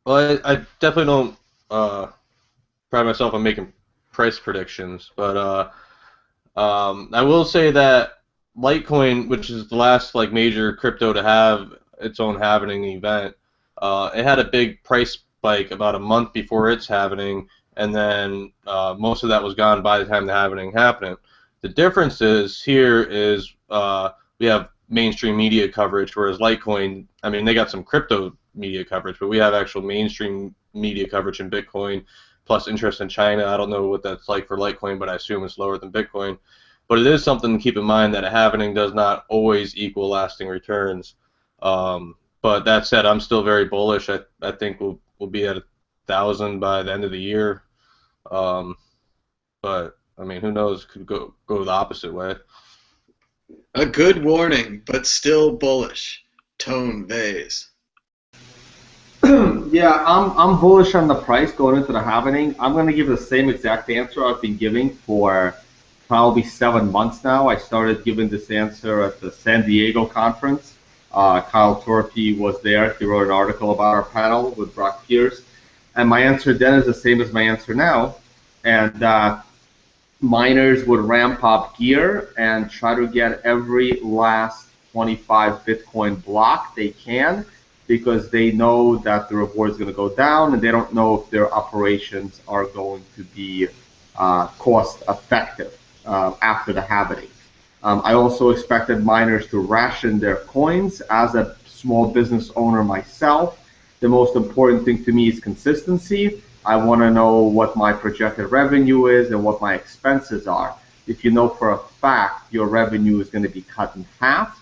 Well, I definitely don't pride myself on making price predictions, but I will say that Litecoin, which is the last major crypto to have its own halvening event, it had a big price spike about a month before its halvening, and then most of that was gone by the time the halvening happened. The difference is here is we have mainstream media coverage, whereas Litecoin, I mean, they got some crypto media coverage, but we have actual mainstream media coverage in Bitcoin, plus interest in China. I don't know what that's like for Litecoin, but I assume it's lower than Bitcoin. But it is something to keep in mind that a halvening does not always equal lasting returns. But that said, I'm still very bullish. I think we'll be at 1,000 by the end of the year. But I mean, who knows? Could go the opposite way. A good warning, but still bullish. Tone Vase. Yeah, I'm bullish on the price going into the halvening. I'm going to give the same exact answer I've been giving for probably 7 months now. I started giving this answer at the San Diego conference. Kyle Torpy was there. He wrote an article about our panel with Brock Pierce. And my answer then is the same as my answer now. And miners would ramp up gear and try to get every last 25 Bitcoin block they can, because they know that the reward is going to go down, and they don't know if their operations are going to be cost effective after the halving. I also expected miners to ration their coins. As a small business owner myself, the most important thing to me is consistency. I want to know what my projected revenue is and what my expenses are. If you know for a fact your revenue is going to be cut in half,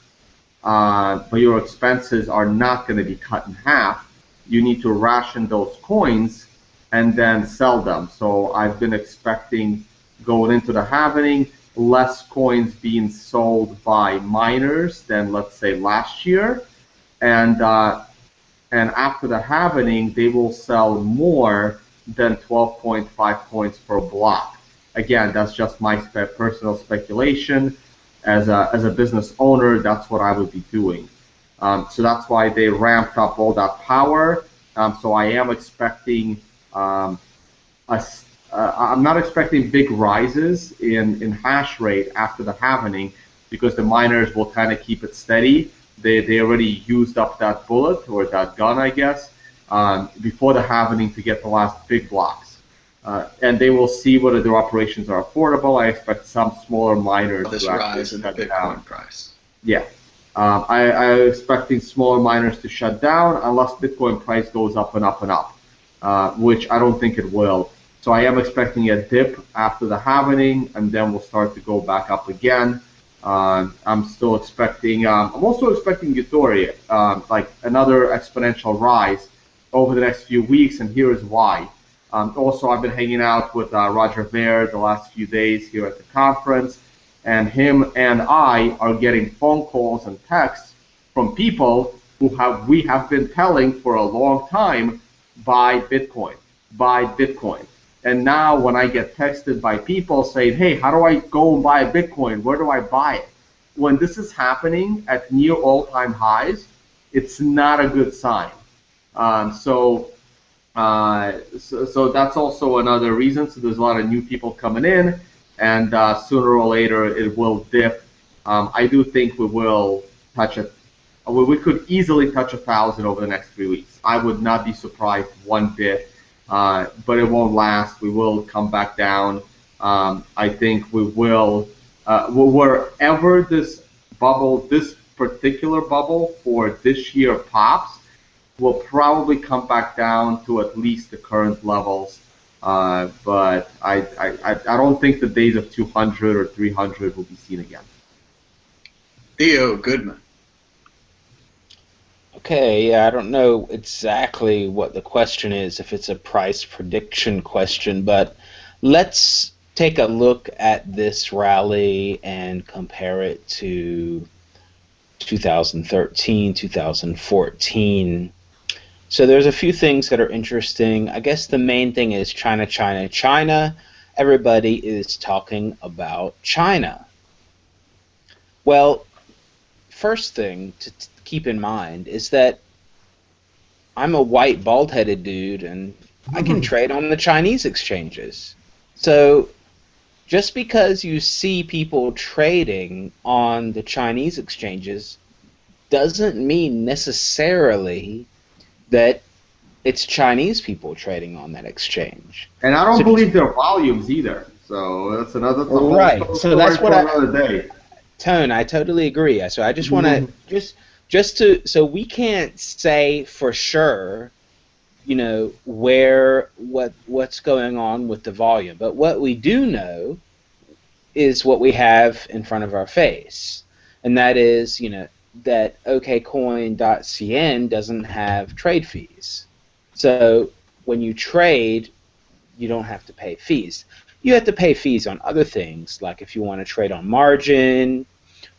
but your expenses are not going to be cut in half, you need to ration those coins and then sell them. So I've been expecting, going into the halving, less coins being sold by miners than, let's say, last year. And after the halving, they will sell more than 12.5 coins per block. Again, that's just my personal speculation. As a business owner, that's what I would be doing. So that's why they ramped up all that power. So I am expecting I'm not expecting big rises in hash rate after the halving, because the miners will kind of keep it steady. They already used up that bullet, or that gun, I guess, before the halving to get the last big blocks. And they will see whether their operations are affordable. I expect some smaller miners This to rise in the shut Bitcoin down. price. Yeah. I'm expecting smaller miners to shut down unless Bitcoin price goes up and up and up, which I don't think it will. So I am expecting a dip after the halving, and then we'll start to go back up again. I'm still expecting, I'm also expecting Ethereum, like another exponential rise over the next few weeks, and here is why. Also, I've been hanging out with Roger Ver the last few days here at the conference, and him and I are getting phone calls and texts from people who we have been telling for a long time, buy Bitcoin, buy Bitcoin. And now when I get texted by people saying, hey, how do I go and buy a Bitcoin? Where do I buy it? When this is happening at near all-time highs, it's not a good sign. So that's also another reason. So there's a lot of new people coming in, and sooner or later it will dip. I do think we will touch it. We could easily touch 1,000 over the next 3 weeks. I would not be surprised one bit, but it won't last. We will come back down. I think we will, wherever this bubble, this particular bubble for this year pops, will probably come back down to at least the current levels. But I don't think the days of 200 or 300 will be seen again. Theo Goodman. Okay, yeah, I don't know exactly what the question is, if it's a price prediction question, but let's take a look at this rally and compare it to 2013, 2014. So there's a few things that are interesting. I guess the main thing is China, China, China. Everybody is talking about China. Well, first thing to keep in mind is that I'm a white, bald-headed dude, and I can trade on the Chinese exchanges. So just because you see people trading on the Chinese exchanges doesn't mean necessarily that it's Chinese people trading on that exchange. And I don't believe their volumes either. So that's another right. So that's what another day. Tone, I totally agree. So I just want to so we can't say for sure, you know, what's going on with the volume. But what we do know is what we have in front of our face, and that is, you know, that okcoin.cn doesn't have trade fees. So when you trade, you don't have to pay fees. You have to pay fees on other things, like if you want to trade on margin,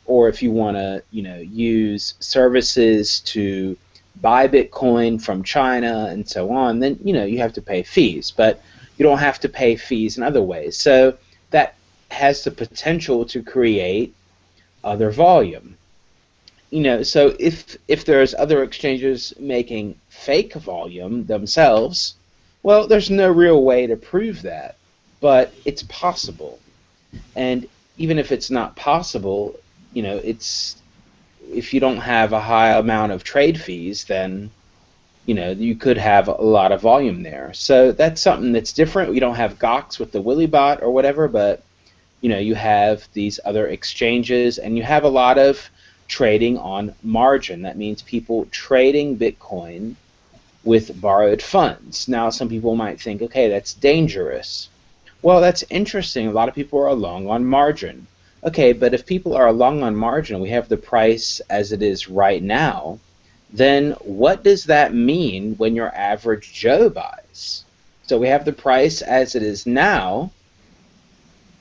or if you want to, you know, use services to buy Bitcoin from China and so on, then, you know, you have to pay fees. But you don't have to pay fees in other ways. So that has the potential to create other volume. You know, so if there's other exchanges making fake volume themselves, well, there's no real way to prove that, but it's possible. And even if it's not possible, you know, it's, if you don't have a high amount of trade fees, then you could have a lot of volume there. So that's something that's different. We don't have Gox with the Willybot or whatever, but you have these other exchanges, and you have a lot of trading on margin. That means people trading Bitcoin with borrowed funds. Now, some people might think, okay, that's dangerous. Well, that's interesting. A lot of people are long on margin. Okay, but if people are long on margin, we have the price as it is right now, then what does that mean when your average Joe buys? So we have the price as it is now,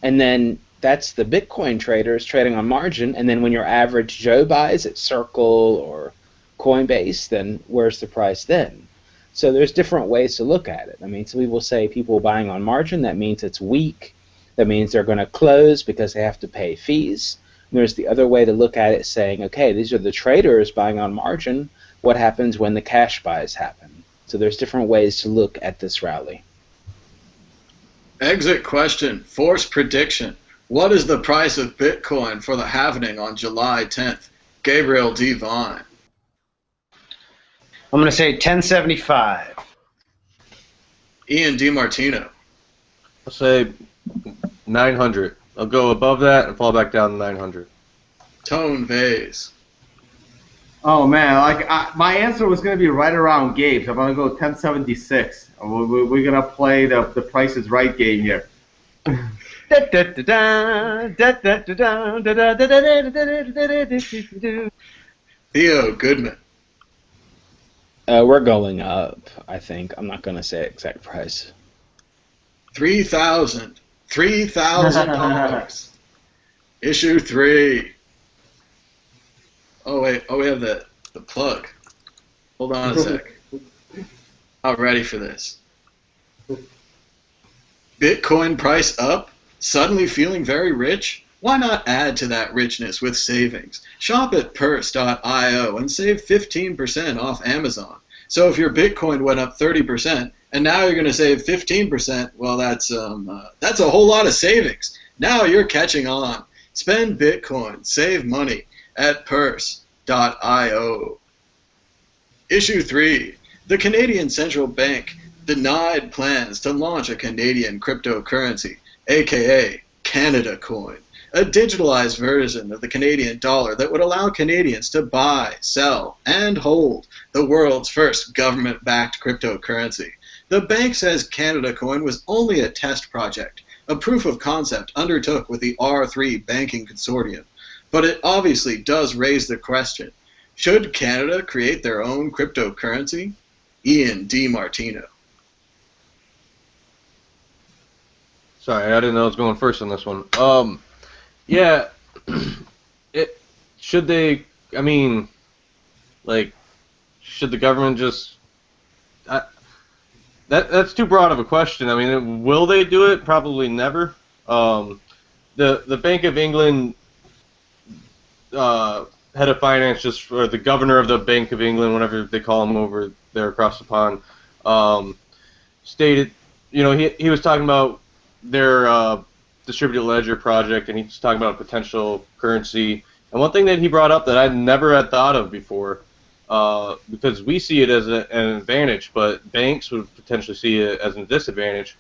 and then that's the Bitcoin traders trading on margin, and then when your average Joe buys at Circle or Coinbase, then where's the price then? So there's different ways to look at it. I mean, some people say people buying on margin, that means it's weak. That means they're going to close because they have to pay fees. And there's the other way to look at it, saying, okay, these are the traders buying on margin. What happens when the cash buys happen? So there's different ways to look at this rally. Exit question. Force prediction. What is the price of Bitcoin for the halvening on July 10th? Gabriel D. Vine. I'm going to say 1075. Ian DiMartino. I'll say 900. I'll go above that and fall back down to 900. Tone Vase. Oh man, my answer was gonna be right around Gabe's. I'm gonna go 1076. We're gonna play the Price is Right game here. Theo Goodman. We're going up, I think. I'm not going to say exact price. $3,000. Issue 3. Oh wait, we have the plug. Hold on a sec. I'm ready for this. Bitcoin price up? Suddenly feeling very rich? Why not add to that richness with savings? Shop at purse.io and save 15% off Amazon. So if your Bitcoin went up 30% and now you're going to save 15%, well, that's a whole lot of savings. Now you're catching on. Spend Bitcoin, save money at purse.io. Issue 3. The Canadian Central Bank denied plans to launch a Canadian cryptocurrency, aka CanadaCoin, a digitalized version of the Canadian dollar that would allow Canadians to buy, sell, and hold the world's first government-backed cryptocurrency. The bank says CanadaCoin was only a test project, a proof of concept undertook with the R3 banking consortium. But it obviously does raise the question, should Canada create their own cryptocurrency? Ian DiMartino. Sorry, I didn't know I was going first on this one. Yeah, should they? I mean, like, should the government just? That's too broad of a question. I mean, will they do it? Probably never. The Bank of England head of finance, or the governor of the Bank of England, whatever they call him over there across the pond, stated, he was talking about their distributed ledger project, and he's talking about a potential currency. And one thing that he brought up that I never had thought of before, because we see it as an advantage, but banks would potentially see it as a disadvantage,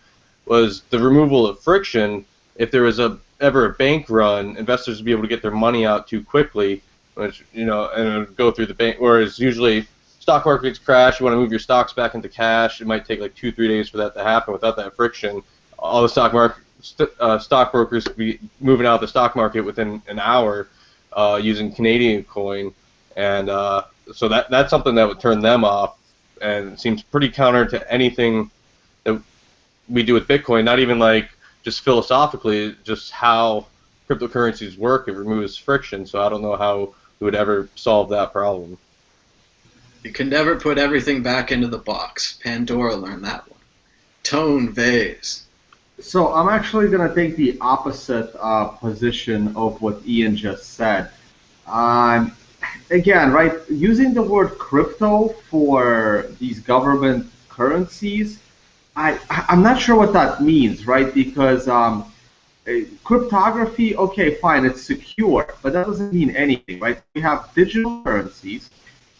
was the removal of friction. If there was ever a bank run, investors would be able to get their money out too quickly, which, and it would go through the bank. Whereas usually stock markets crash, you want to move your stocks back into cash, it might take like 2-3 days for that to happen. Without that friction, all the stockbrokers could be moving out of the stock market within an hour using Canadian coin, and so that's something that would turn them off, and it seems pretty counter to anything that we do with Bitcoin. Not even like just philosophically, just how cryptocurrencies work. It removes friction, so I don't know how we would ever solve that problem. You can never put everything back into the box. Pandora learned that one. Tone Vase. So I'm actually going to take the opposite position of what Ian just said. Again, right, using the word crypto for these government currencies, I'm not sure what that means, right? Because cryptography, okay, fine, it's secure, but that doesn't mean anything, right? We have digital currencies,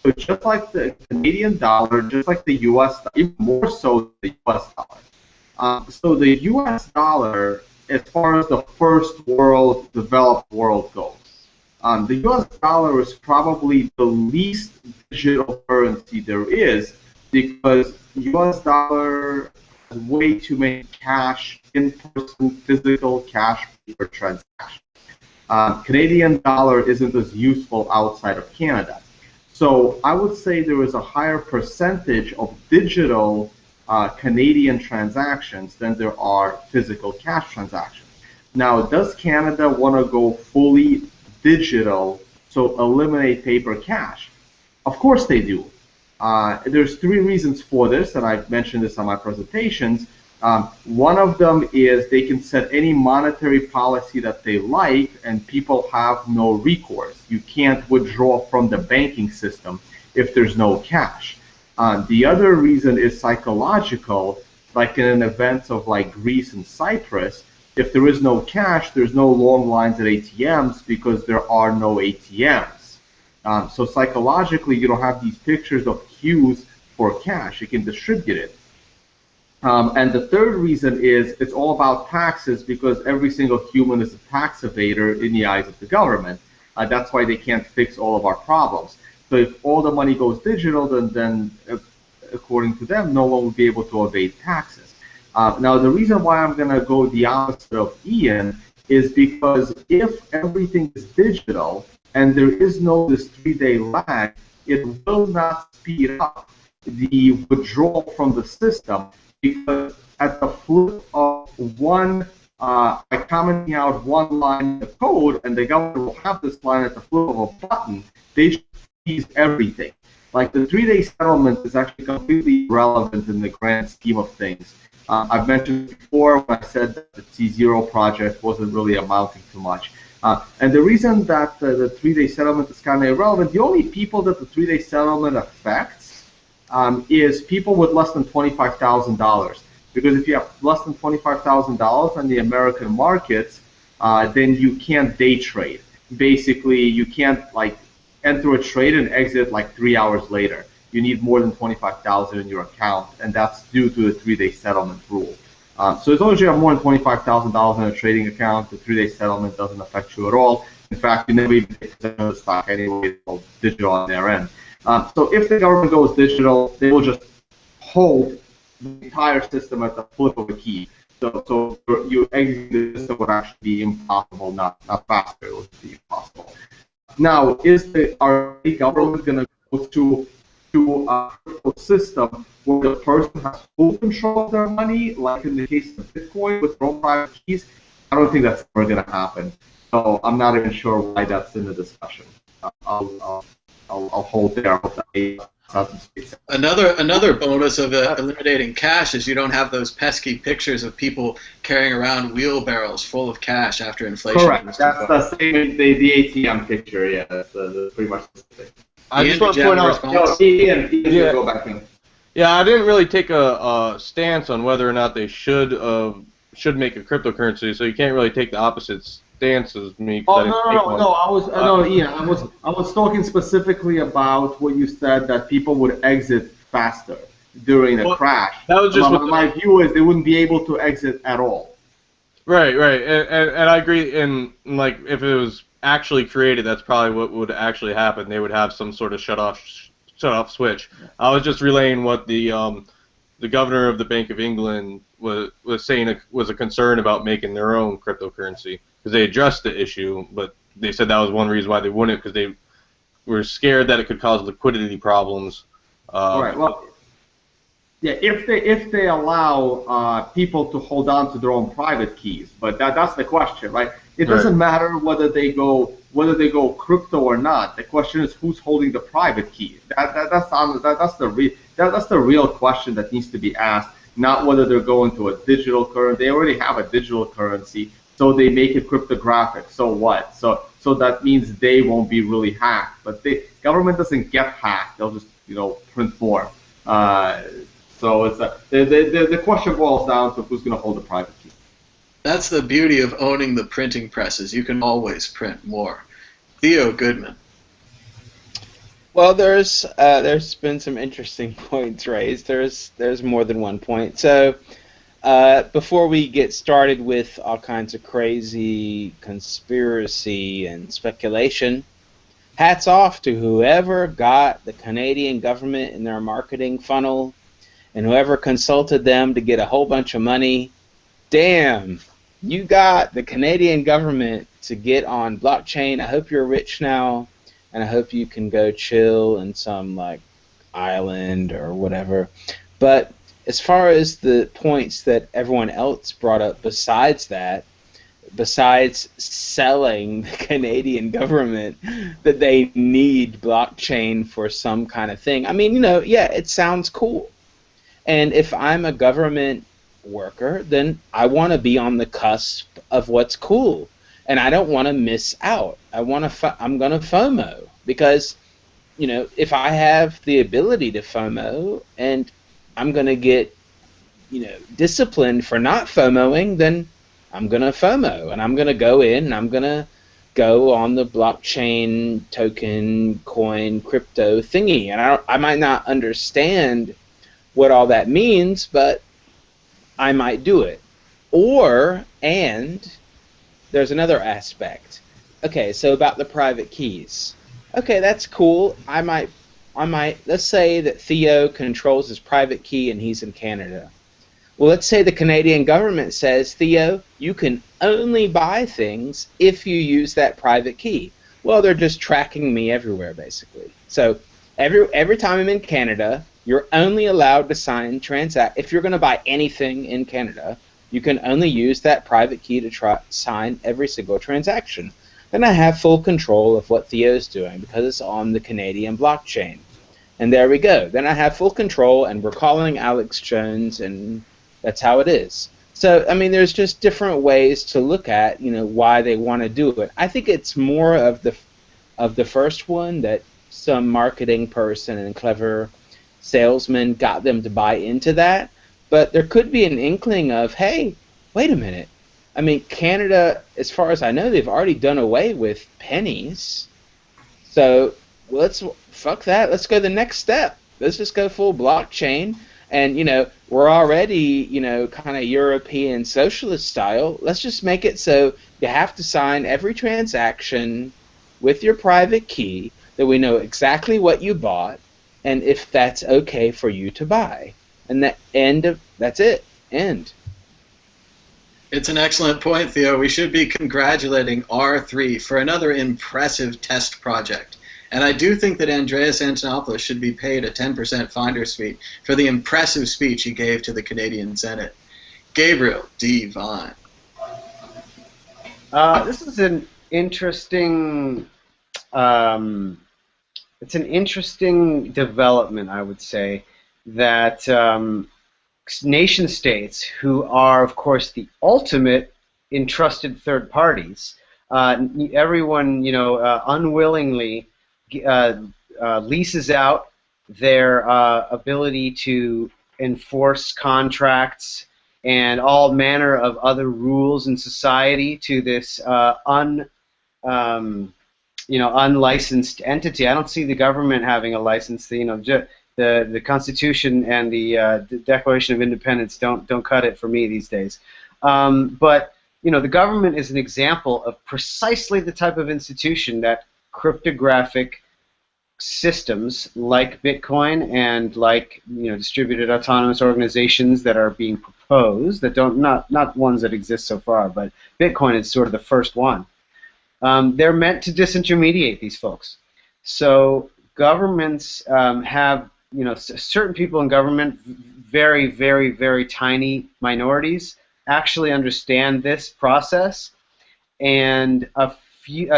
So just like the Canadian dollar, just like the U.S., even more so than the U.S. dollar. So the U.S. dollar, as far as the first world, developed world goes, the U.S. dollar is probably the least digital currency there is because U.S. dollar has way too many cash, in-person, physical cash paper transactions. Canadian dollar isn't as useful outside of Canada. So I would say there is a higher percentage of digital Canadian transactions than there are physical cash transactions. Now, does Canada want to go fully digital, so eliminate paper cash? Of course they do. There's three reasons for this, and I've mentioned this on my presentations. One of them is they can set any monetary policy that they like, and people have no recourse. You can't withdraw from the banking system if there's no cash. The other reason is psychological, like in events of like Greece and Cyprus. If there is no cash, there's no long lines at ATMs because there are no ATMs. So psychologically, you don't have these pictures of queues for cash. You can distribute it. And the third reason is it's all about taxes because every single human is a tax evader in the eyes of the government. That's why they can't fix all of our problems. So if all the money goes digital, then according to them, no one will be able to evade taxes. Now, the reason why I'm going to go the opposite of Ian is because if everything is digital and there is no this 3-day lag, it will not speed up the withdrawal from the system because at the flip of one, by commenting out one line in the code, and the government will have this line at the flip of a button, they just freeze everything. Like the 3-day settlement is actually completely irrelevant in the grand scheme of things. I've mentioned before when I said that the T0 project wasn't really amounting to much. And the reason that the 3-day settlement is kind of irrelevant, the only people that the 3-day settlement affects is people with less than $25,000. Because if you have less than $25,000 on the American markets, then you can't day trade. Basically, you can't like enter a trade and exit like 3 hours later. You need more than $25,000 in your account, and that's due to the 3-day settlement rule. So as long as you have more than $25,000 in a trading account, the 3-day settlement doesn't affect you at all. In fact, you never even take the stock anyway. It's all digital on their end. So if the government goes digital, they will just hold the entire system at the flip of a key. So you exit the system would actually be impossible, not faster. It would be impossible. Now, are the government going to go to a crypto system where the person has full control of their money, like in the case of Bitcoin with their own private keys? I don't think that's ever going to happen. So I'm not even sure why that's in the discussion. I'll hold there. Another bonus of eliminating cash is you don't have those pesky pictures of people carrying around wheelbarrows full of cash after inflation. Correct. That's the same. The ATM picture. Yeah, that's pretty much the same. I just want to point out. Ian, go back in. Yeah, I didn't really take a stance on whether or not they should make a cryptocurrency, so you can't really take the opposite stance as me. Oh no! Ian, I was talking specifically about what you said that people would exit faster during a crash. That was just my view is they wouldn't be able to exit at all. Right, and I agree. And like if it was actually created, that's probably what would actually happen. They would have some sort of shut off switch. I was just relaying what the governor of the Bank of England was saying was a concern about making their own cryptocurrency because they addressed the issue, but they said that was one reason why they wouldn't because they were scared that it could cause liquidity problems. Right. Well, yeah. If they allow people to hold on to their own private keys, but that's the question, right? It doesn't matter whether they go crypto or not. The question is who's holding the private key. That's the real question that needs to be asked. Not whether they're going to a digital currency. They already have a digital currency, so they make it cryptographic. So what? So that means they won't be really hacked. But the government doesn't get hacked. They'll just print more. So it's the question boils down to who's going to hold the private key. That's the beauty of owning the printing presses. You can always print more. Theo Goodman. Well, there's been some interesting points raised. There's more than one point. So before we get started with all kinds of crazy conspiracy and speculation, hats off to whoever got the Canadian government in their marketing funnel and whoever consulted them to get a whole bunch of money. Damn, you got the Canadian government to get on blockchain. I hope you're rich now, and I hope you can go chill in some like island or whatever. But as far as the points that everyone else brought up besides that, besides selling the Canadian government that they need blockchain for some kind of thing, I mean, yeah, it sounds cool. And if I'm a government worker, then I want to be on the cusp of what's cool, and I don't want to miss out. I'm going to FOMO because, if I have the ability to FOMO and I'm going to get, disciplined for not FOMOing, then I'm going to FOMO and I'm going to go in and I'm going to go on the blockchain token coin crypto thingy, and I might not understand what all that means, but I might do it. And there's another aspect. Okay, so about the private keys. Okay, that's cool. I might, let's say that Theo controls his private key and he's in Canada. Well, let's say the Canadian government says, Theo, you can only buy things if you use that private key. Well, they're just tracking me everywhere, basically. So every time I'm in Canada, you're only allowed to if you're going to buy anything in Canada, you can only use that private key to sign every single transaction. Then I have full control of what Theo's doing because it's on the Canadian blockchain. And there we go. Then I have full control, and we're calling Alex Jones, and that's how it is. So, I mean, there's just different ways to look at, why they want to do it. I think it's more of the first one, that some marketing person and clever salesman got them to buy into that, but there could be an inkling of, hey, wait a minute. I mean, Canada, as far as I know, they've already done away with pennies. So fuck that. Let's go the next step. Let's just go full blockchain. And, we're already, kind of European socialist style. Let's just make it so you have to sign every transaction with your private key, that we know exactly what you bought, and if that's okay for you to buy. And that's it. End. It's an excellent point, Theo. We should be congratulating R3 for another impressive test project. And I do think that Andreas Antonopoulos should be paid a 10% finder's fee for the impressive speech he gave to the Canadian Senate. Gabriel D. Vine. This is an interesting... it's an interesting development, I would say, that nation states, who are, of course, the ultimate entrusted third parties, everyone, unwillingly leases out their ability to enforce contracts and all manner of other rules in society to this unlicensed entity. I don't see the government having a license. The Constitution and the Declaration of Independence don't cut it for me these days. But the government is an example of precisely the type of institution that cryptographic systems like Bitcoin and like distributed autonomous organizations that are being proposed, that not ones that exist so far, but Bitcoin is sort of the first one. They're meant to disintermediate these folks. So governments have, certain people in government, very, very, very tiny minorities, actually understand this process, and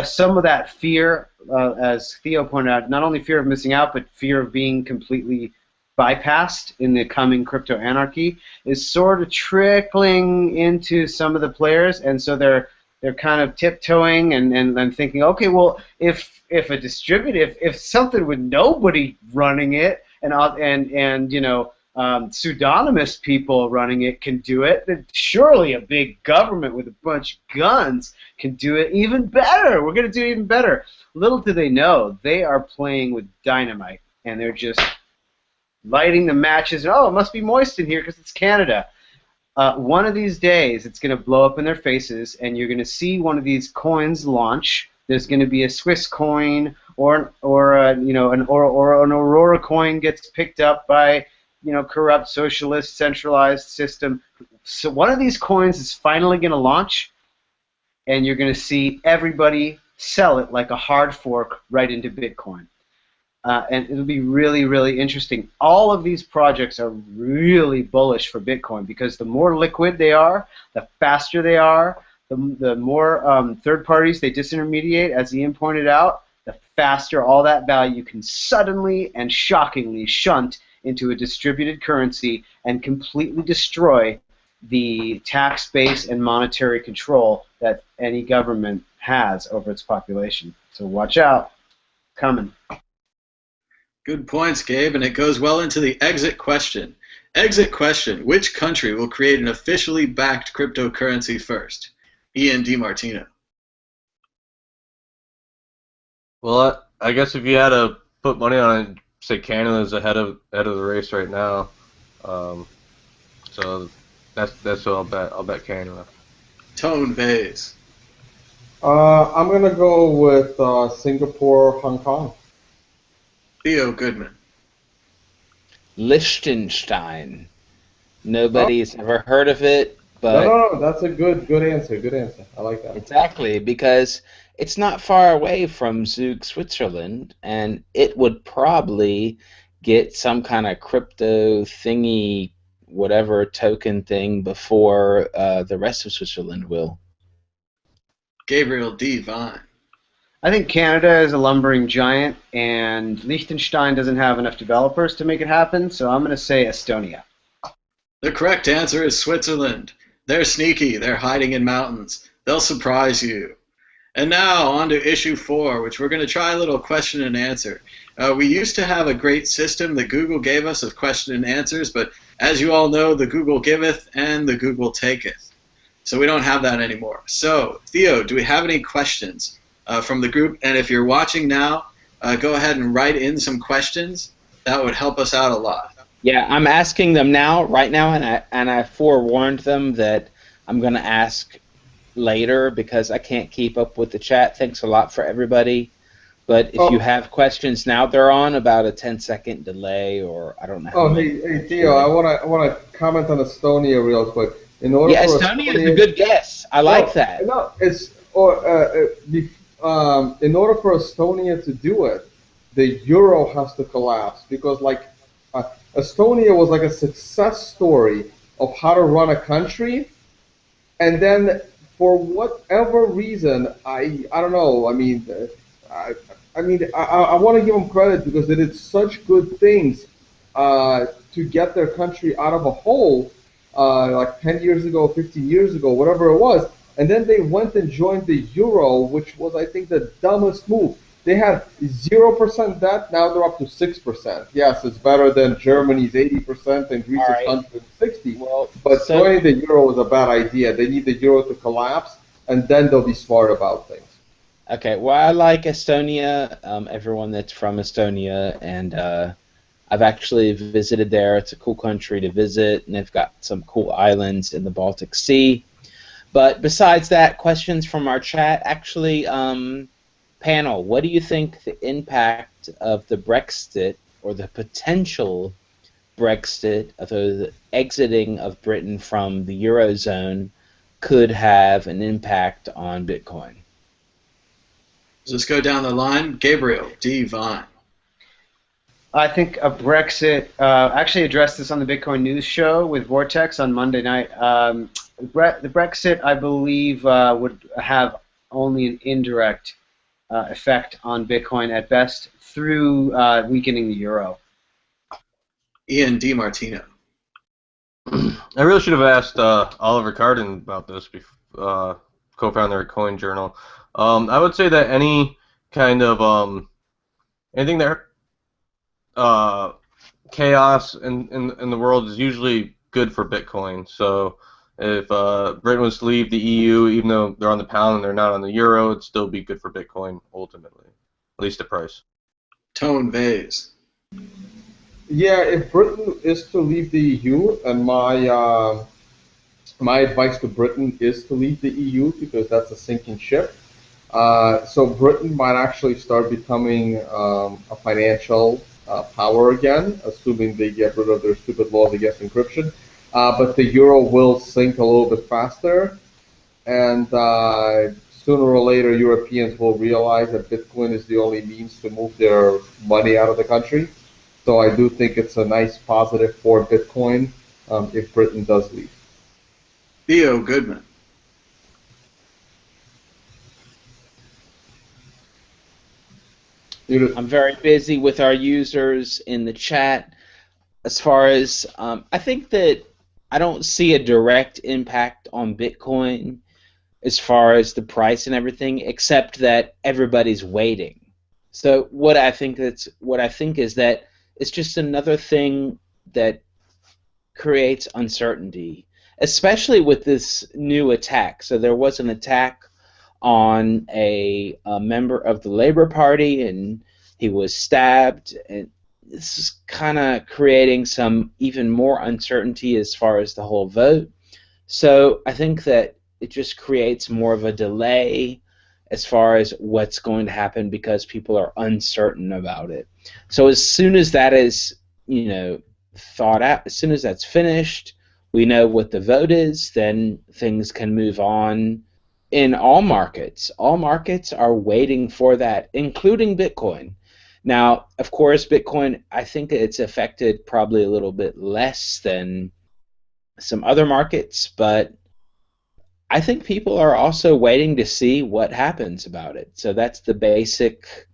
some of that fear, as Theo pointed out, not only fear of missing out, but fear of being completely bypassed in the coming crypto anarchy, is sort of trickling into some of the players, and so they're kind of tiptoeing and thinking, okay, well, if something with nobody running it and pseudonymous people running it can do it. Surely a big government with a bunch of guns can do it even better. We're going to do it even better. Little do they know, they are playing with dynamite, and they're just lighting the matches. Oh, it must be moist in here because it's Canada. One of these days, it's going to blow up in their faces, and you're going to see one of these coins launch. There's going to be a Swiss coin, or an Aurora coin gets picked up by corrupt socialist centralized system. So one of these coins is finally going to launch, and you're going to see everybody sell it like a hard fork right into Bitcoin. And it'll be really, really interesting. All of these projects are really bullish for Bitcoin because the more liquid they are, the faster they are, the more third parties they disintermediate, as Ian pointed out, the faster all that value can suddenly and shockingly shunt into a distributed currency and completely destroy the tax base and monetary control that any government has over its population. So watch out. Coming. Good points, Gabe, and it goes well into the exit question. Exit question: which country will create an officially backed cryptocurrency first? Ian DiMartino. Well, I guess if you had to put money on it, say Canada's ahead of the race right now. So that's what I'll bet Canada. Tone Bays. I'm gonna go with Singapore, Hong Kong. Theo Goodman. Liechtenstein. Nobody's ever heard of it, but No, that's a good answer. Good answer. I like that. exactly, because it's not far away from Zug, Switzerland, and it would probably get some kind of crypto thingy, whatever token thing before the rest of Switzerland will. Gabriel D. Vine. I think Canada is a lumbering giant, and Liechtenstein doesn't have enough developers to make it happen, so I'm going to say Estonia. The correct answer is Switzerland. They're sneaky. They're hiding in mountains. They'll surprise you. And now on to issue 4, which we're going to try a little question and answer. We used to have a great system that Google gave us of question and answers, but as you all know, the Google giveth and the Google taketh. So we don't have that anymore. So, Theo, do we have any questions from the group? And if you're watching now, go ahead and write in some questions. That would help us out a lot. Yeah, I'm asking them right now, and I forewarned them that I'm going to ask later because I can't keep up with the chat. Thanks a lot for everybody. But if you have questions now, they're on about a 10-second delay, or I don't know. Oh, hey, Theo, I wanna comment on Estonia real quick. Estonia is a good guess. I like that. No, in order for Estonia to do it, the euro has to collapse because Estonia was like a success story of how to run a country, and then for whatever reason, I don't know. I want to give them credit because they did such good things to get their country out of a hole, like 10 years ago, 15 years ago, whatever it was, and then they went and joined the euro, which was, I think, the dumbest move. They had 0% debt, now they're up to 6%. Yes, it's better than Germany's 80% and Greece's 160%. Well, but joining the euro was a bad idea. They need the euro to collapse, and then they'll be smart about things. Okay, well, I like Estonia, everyone that's from Estonia, and I've actually visited there. It's a cool country to visit, and they've got some cool islands in the Baltic Sea. But besides that, questions from our chat. Actually, panel, what do you think the impact of the Brexit, or the potential Brexit, of the exiting of Britain from the Eurozone, could have an impact on Bitcoin? Let's go down the line. Gabriel D. Vine. I think a Brexit, actually addressed this on the Bitcoin News Show with Vortex on Monday night. The Brexit, I believe, would have only an indirect effect on Bitcoin at best through weakening the euro. Ian DiMartino. I really should have asked Oliver Carden about this, co-founder of Coin Journal. I would say that any kind of anything that chaos in the world is usually good for Bitcoin. So if Britain was to leave the EU, even though they're on the pound and they're not on the euro, it'd still be good for Bitcoin ultimately, at least the price. Tone Vase. Yeah, if Britain is to leave the EU, and my advice to Britain is to leave the EU because that's a sinking ship. So Britain might actually start becoming a financial power again, assuming they get rid of their stupid laws against encryption. But the euro will sink a little bit faster, and sooner or later, Europeans will realize that Bitcoin is the only means to move their money out of the country. So I do think it's a nice positive for Bitcoin if Britain does leave. Theo Goodman. I'm very busy with our users in the chat. As far as, I think that I don't see a direct impact on Bitcoin as far as the price and everything, except that everybody's waiting. So what I think is that it's just another thing that creates uncertainty, especially with this new attack. So there was an attack on a member of the Labour Party, and he was stabbed. And this is kind of creating some even more uncertainty as far as the whole vote. So I think that it just creates more of a delay as far as what's going to happen because people are uncertain about it. So as soon as that is, thought out, as soon as that's finished, we know what the vote is, then things can move on in all markets. All markets are waiting for that, including Bitcoin. Now, of course, Bitcoin, I think it's affected probably a little bit less than some other markets, but I think people are also waiting to see what happens about it. So that's the basic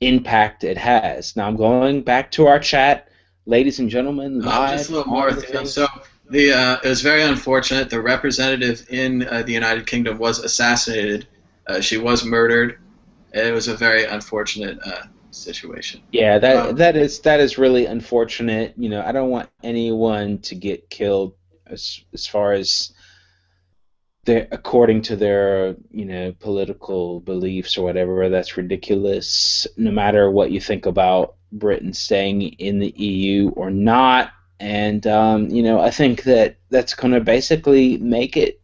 impact it has. Now I'm going back to our chat, ladies and gentlemen. Just a little more. So it was very unfortunate. The representative in the United Kingdom was assassinated. She was murdered. It was a very unfortunate situation. Yeah, that is really unfortunate. I don't want anyone to get killed as far as according to their political beliefs or whatever. That's ridiculous. No matter what you think about Britain staying in the EU or not, and I think that's going to basically make it,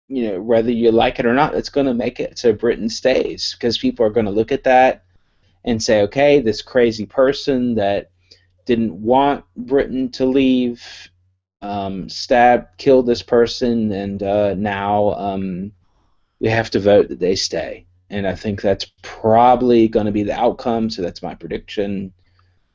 whether you like it or not, it's going to make it so Britain stays, because people are going to look at that and say, okay, this crazy person that didn't want Britain to leave killed this person, and now we have to vote that they stay. And I think that's probably going to be the outcome, so that's my prediction.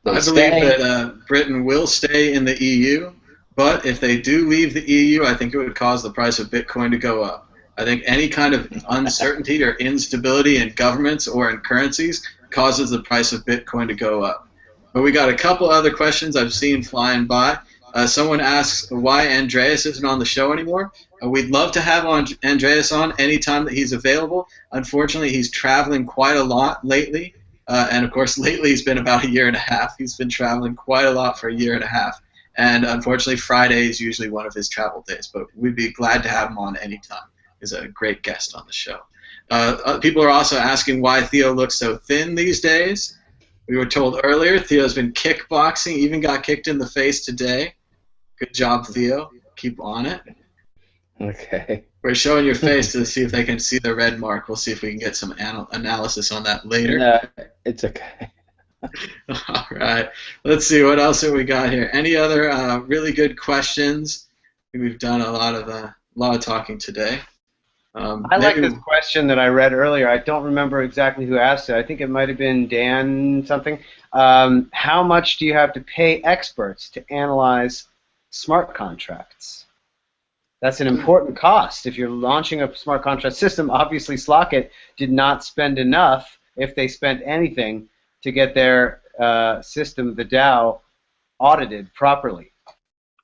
I believe that Britain will stay in the EU, but if they do leave the EU, I think it would cause the price of Bitcoin to go up. I think any kind of uncertainty or instability in governments or in currencies causes the price of Bitcoin to go up. But we got a couple other questions I've seen flying by. Someone asks why Andreas isn't on the show anymore. We'd love to have Andreas on anytime that he's available. Unfortunately, he's traveling quite a lot lately. And, of course, lately he's been about a year and a half. He's been traveling quite a lot for a year and a half. And, unfortunately, Friday is usually one of his travel days. But we'd be glad to have him on anytime. He's a great guest on the show. People are also asking why Theo looks so thin these days. We were told earlier Theo's been kickboxing, even got kicked in the face today. Good job, Theo. Keep on it. Okay. We're showing your face to see if they can see the red mark. We'll see if we can get some analysis on that later. No, it's okay. All right. Let's see. What else have we got here? Any other really good questions? I think we've done a lot of talking today. I like this question that I read earlier. I don't remember exactly who asked it. I think it might have been Dan something. How much do you have to pay experts to analyze smart contracts? That's an important cost. If you're launching a smart contract system, obviously Slockit did not spend enough, if they spent anything, to get their system, the DAO, audited properly.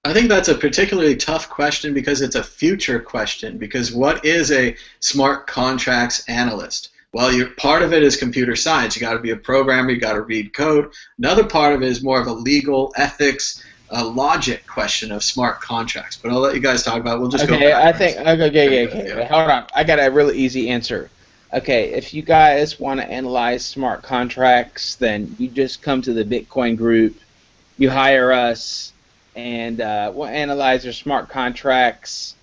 I think that's a particularly tough question because it's a future question. Because what is a smart contracts analyst? Well, part of it is computer science. You got to be a programmer. You got to read code. Another part of it is more of a legal, ethics, logic question of smart contracts. But I'll let you guys talk about it. We'll just go Okay, I backwards. think okay. Yeah. Hold on. I got a really easy answer. Okay, if you guys want to analyze smart contracts, then you just come to the Bitcoin group. You hire us, and we'll analyze your smart contracts.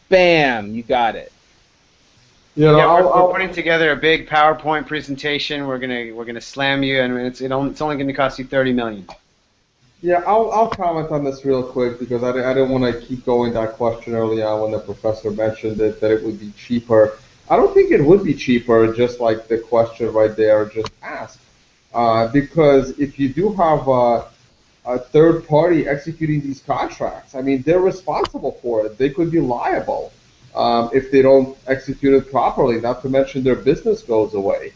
Bam, you got it. You know, Yeah, we're I'll, putting together a big PowerPoint presentation. We're gonna slam you, and it's only going to cost you $30 million. Yeah, I'll comment on this real quick because I didn't want to keep going that question early on when the professor mentioned it, that it would be cheaper. I don't think it would be cheaper, just like the question right there just asked. Because if you do have a third party executing these contracts, I mean, they're responsible for it. They could be liable if they don't execute it properly, not to mention their business goes away.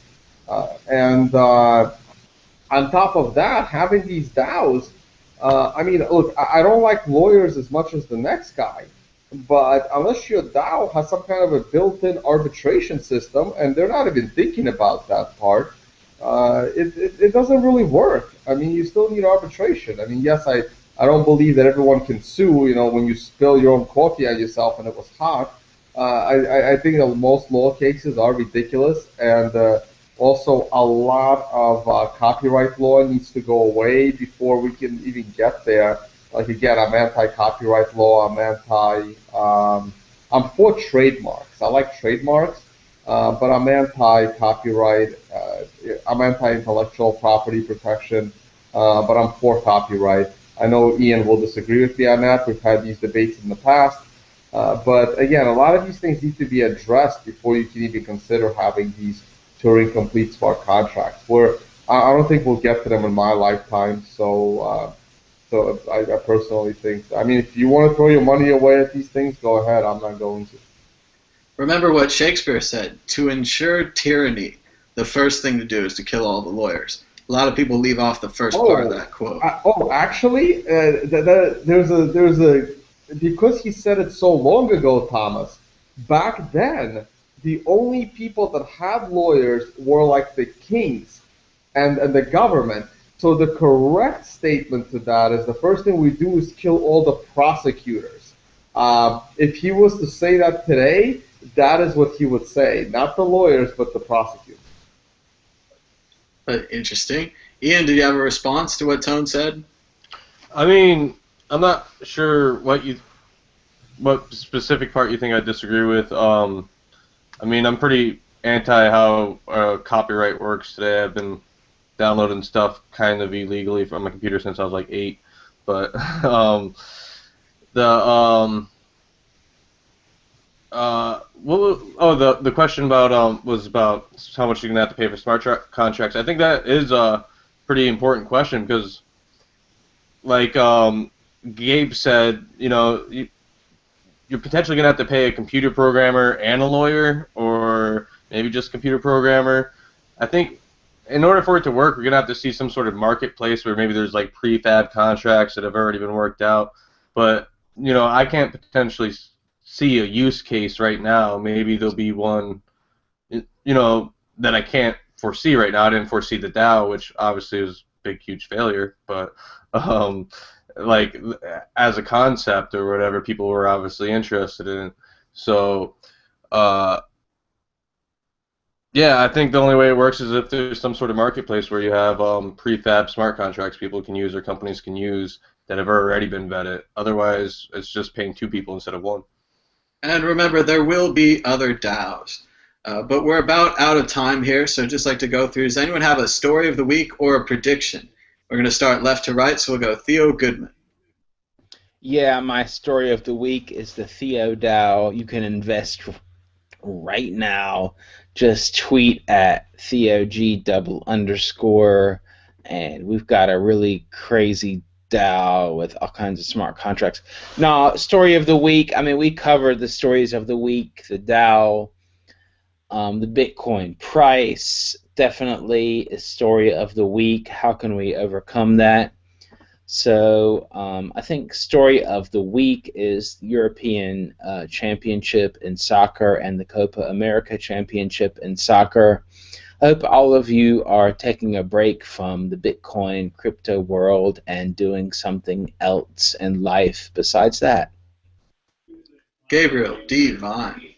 And on top of that, having these DAOs, I mean, look, I don't like lawyers as much as the next guy, but unless your DAO has some kind of a built-in arbitration system, and they're not even thinking about that part, it doesn't really work. I mean, you still need arbitration. I mean, yes, I don't believe that everyone can sue, you know, when you spill your own coffee on yourself and it was hot. I think that most law cases are ridiculous, and also, a lot of copyright law needs to go away before we can even get there. Like again, I'm anti-copyright law. I'm for trademarks. I like trademarks, but I'm anti-copyright. I'm anti-intellectual property protection, but I'm for copyright. I know Ian will disagree with me on that. We've had these debates in the past. But again, a lot of these things need to be addressed before you can even consider having these Turing complete smart contracts. Where I don't think we'll get to them in my lifetime. So I personally think, I mean, if you want to throw your money away at these things, go ahead. I'm not going to. Remember what Shakespeare said: to ensure tyranny, the first thing to do is to kill all the lawyers. A lot of people leave off the first part of that quote. Actually, there's a because he said it so long ago, Thomas. Back then, the only people that had lawyers were like the kings and the government. So the correct statement to that is the first thing we do is kill all the prosecutors. If he was to say that today, that is what he would say. Not the lawyers, but the prosecutors. Interesting. Ian, did you have a response to what Tone said? I mean, I'm not sure what specific part you think I disagree with. I mean, I'm pretty anti how copyright works today. I've been downloading stuff kind of illegally from my computer since I was like 8. But the question about was about how much you're gonna have to pay for smart contracts. I think that is a pretty important question because, like Gabe said, you know, you're potentially gonna have to pay a computer programmer and a lawyer, or maybe just computer programmer. I think in order for it to work, we're gonna have to see some sort of marketplace where maybe there's like prefab contracts that have already been worked out. But you know, I can't potentially see a use case right now. Maybe there'll be one, you know, that I can't foresee right now. I didn't foresee the DAO, which obviously was a big, huge failure. But like as a concept or whatever, people were obviously interested in. So yeah, I think the only way it works is if there's some sort of marketplace where you have prefab smart contracts people can use or companies can use that have already been vetted. Otherwise, it's just paying 2 people instead of 1. And remember, there will be other DAOs. But we're about out of time here, so I'd just like to go through. Does anyone have a story of the week or a prediction? We're going to start left to right, so we'll go Theo Goodman. Yeah, my story of the week is the Theo DAO. You can invest right now. Just tweet at TheoG_, and we've got a really crazy DAO with all kinds of smart contracts. Now, story of the week, I mean, we covered the stories of the week, the DAO, the Bitcoin price, definitely a story of the week. How can we overcome that? So I think story of the week is European Championship in soccer and the Copa America Championship in soccer. I hope all of you are taking a break from the Bitcoin crypto world and doing something else in life besides that. Gabriel, divine.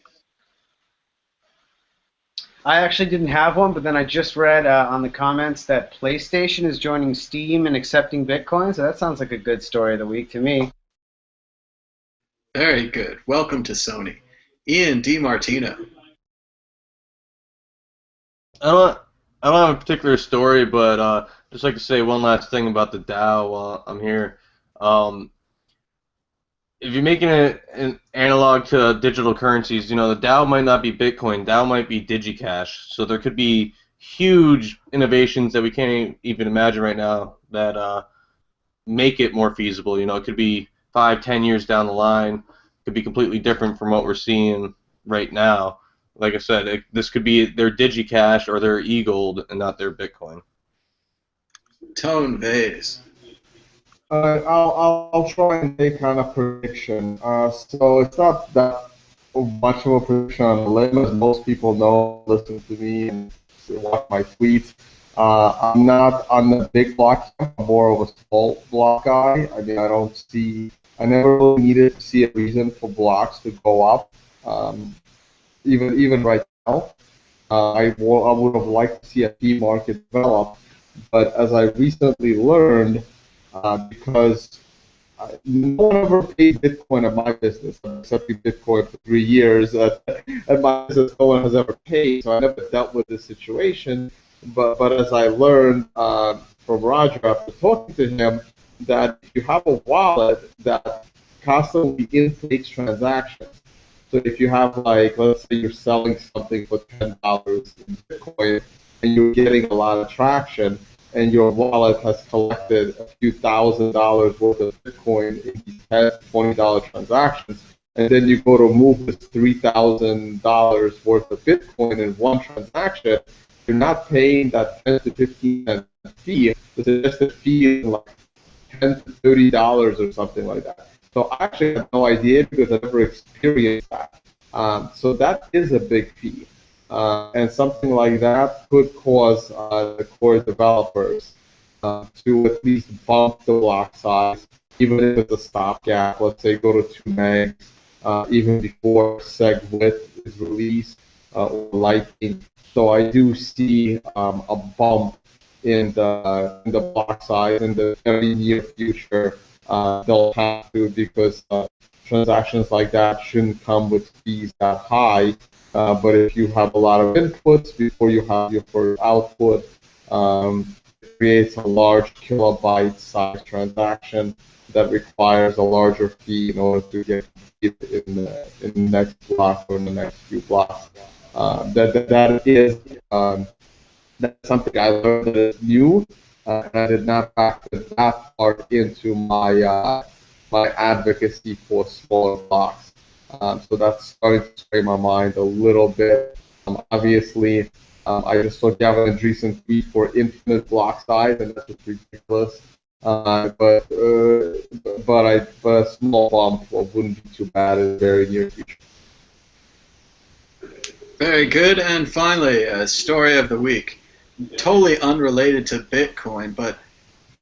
I actually didn't have one, but then I just read on the comments that PlayStation is joining Steam and accepting Bitcoin, so that sounds like a good story of the week to me. Very good. Welcome to Sony. Ian DiMartino. I don't have a particular story, but just like to say one last thing about the DAO while I'm here. If you're making an analog to digital currencies, the DAO might not be Bitcoin. DAO might be DigiCash. So there could be huge innovations that we can't even imagine right now that make it more feasible. It could be 5, 10 years down the line. It could be completely different from what we're seeing right now. Like I said, this could be their DigiCash or their e-gold and not their Bitcoin. Tone Vase. I'll try and make kind of prediction. So it's not that much of a prediction on the limb, as most people know, listen to me and watch my tweets. I'm not on the big block. I'm more of a small block guy. I mean, I never really needed to see a reason for blocks to go up. Even right now, I would have liked to see a fee market develop, but as I recently learned, because no one ever paid Bitcoin at my business. I'm accepting Bitcoin for 3 years. At my business, no one has ever paid, so I never dealt with this situation. But as I learned from Roger after talking to him, that if you have a wallet that constantly intakes transactions, so if you have, like, let's say you're selling something for $10 in Bitcoin and you're getting a lot of traction, and your wallet has collected a few $1,000s worth of Bitcoin in these $10, $20 transactions, and then you go to move this $3,000 worth of Bitcoin in one transaction, you're not paying that 10 to 15 cent fee. The suggested fee is like $10 to $30 or something like that. So I actually have no idea because I never experienced that. So that is a big fee. And something like that could cause the core developers to at least bump the block size, even if it's a stopgap. Let's say go to 2 megs, even before SegWit is released or Lightning. So I do see a bump in the block size in the very near future. They'll have to, because transactions like that shouldn't come with fees that high. But if you have a lot of inputs before you have your first output, it creates a large kilobyte size transaction that requires a larger fee in order to get completed in the next block or in the next few blocks. That's something I learned that is new, and I did not factor that part into my my advocacy for smaller blocks. So that's starting to sway my mind a little bit. Obviously, I just saw Gavin Andreessen tweet for infinite block size, and that's just ridiculous. But a small bump wouldn't be too bad in the very near future. Very good. And finally, a story of the week. Totally unrelated to Bitcoin, but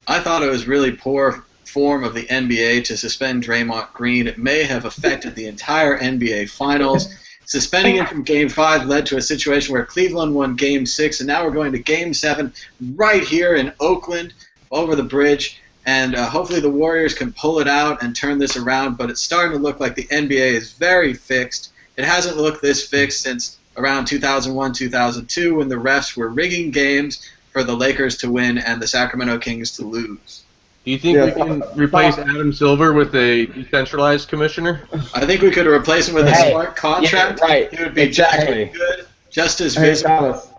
I thought it was really poor form of the NBA to suspend Draymond Green. It may have affected the entire NBA Finals. Suspending him from Game 5 led to a situation where Cleveland won Game 6, and now we're going to Game 7 right here in Oakland, over the bridge, and hopefully the Warriors can pull it out and turn this around, but it's starting to look like the NBA is very fixed. It hasn't looked this fixed since around 2001, 2002, when the refs were rigging games for the Lakers to win and the Sacramento Kings to lose. Do you think we can replace Adam Silver with a decentralized commissioner? I think we could replace him with a smart contract. Yeah, right. He would be Exactly. just as good, just as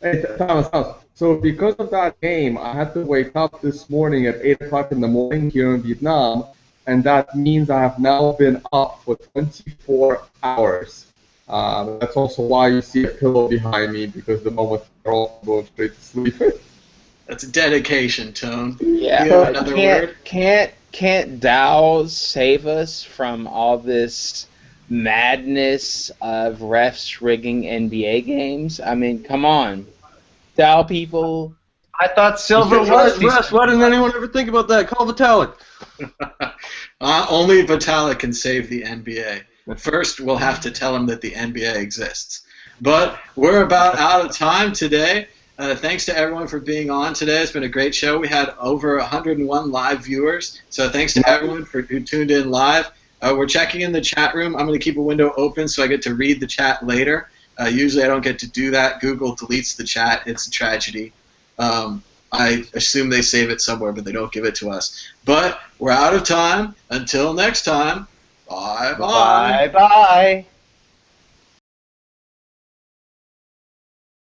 Hey, visible. Thomas. So because of that game, I had to wake up this morning at 8 o'clock in the morning here in Vietnam, and that means I have now been up for 24 hours. That's also why you see a pillow behind me, because the moment they're all going straight to sleep. That's dedication, Tone. Yeah. You have another word? Can't DAOs save us from all this madness of refs rigging NBA games? I mean, come on. DAO people. I thought silver was Russ, why didn't anyone ever think about that? Call Vitalik. Only Vitalik can save the NBA. First, we'll have to tell him that the NBA exists. But we're about out of time today. Thanks to everyone for being on today. It's been a great show. We had over 101 live viewers. So thanks to everyone who tuned in live. We're checking in the chat room. I'm going to keep a window open so I get to read the chat later. Usually I don't get to do that. Google deletes the chat. It's a tragedy. I assume they save it somewhere, but they don't give it to us. But we're out of time. Until next time, bye-bye. Bye-bye.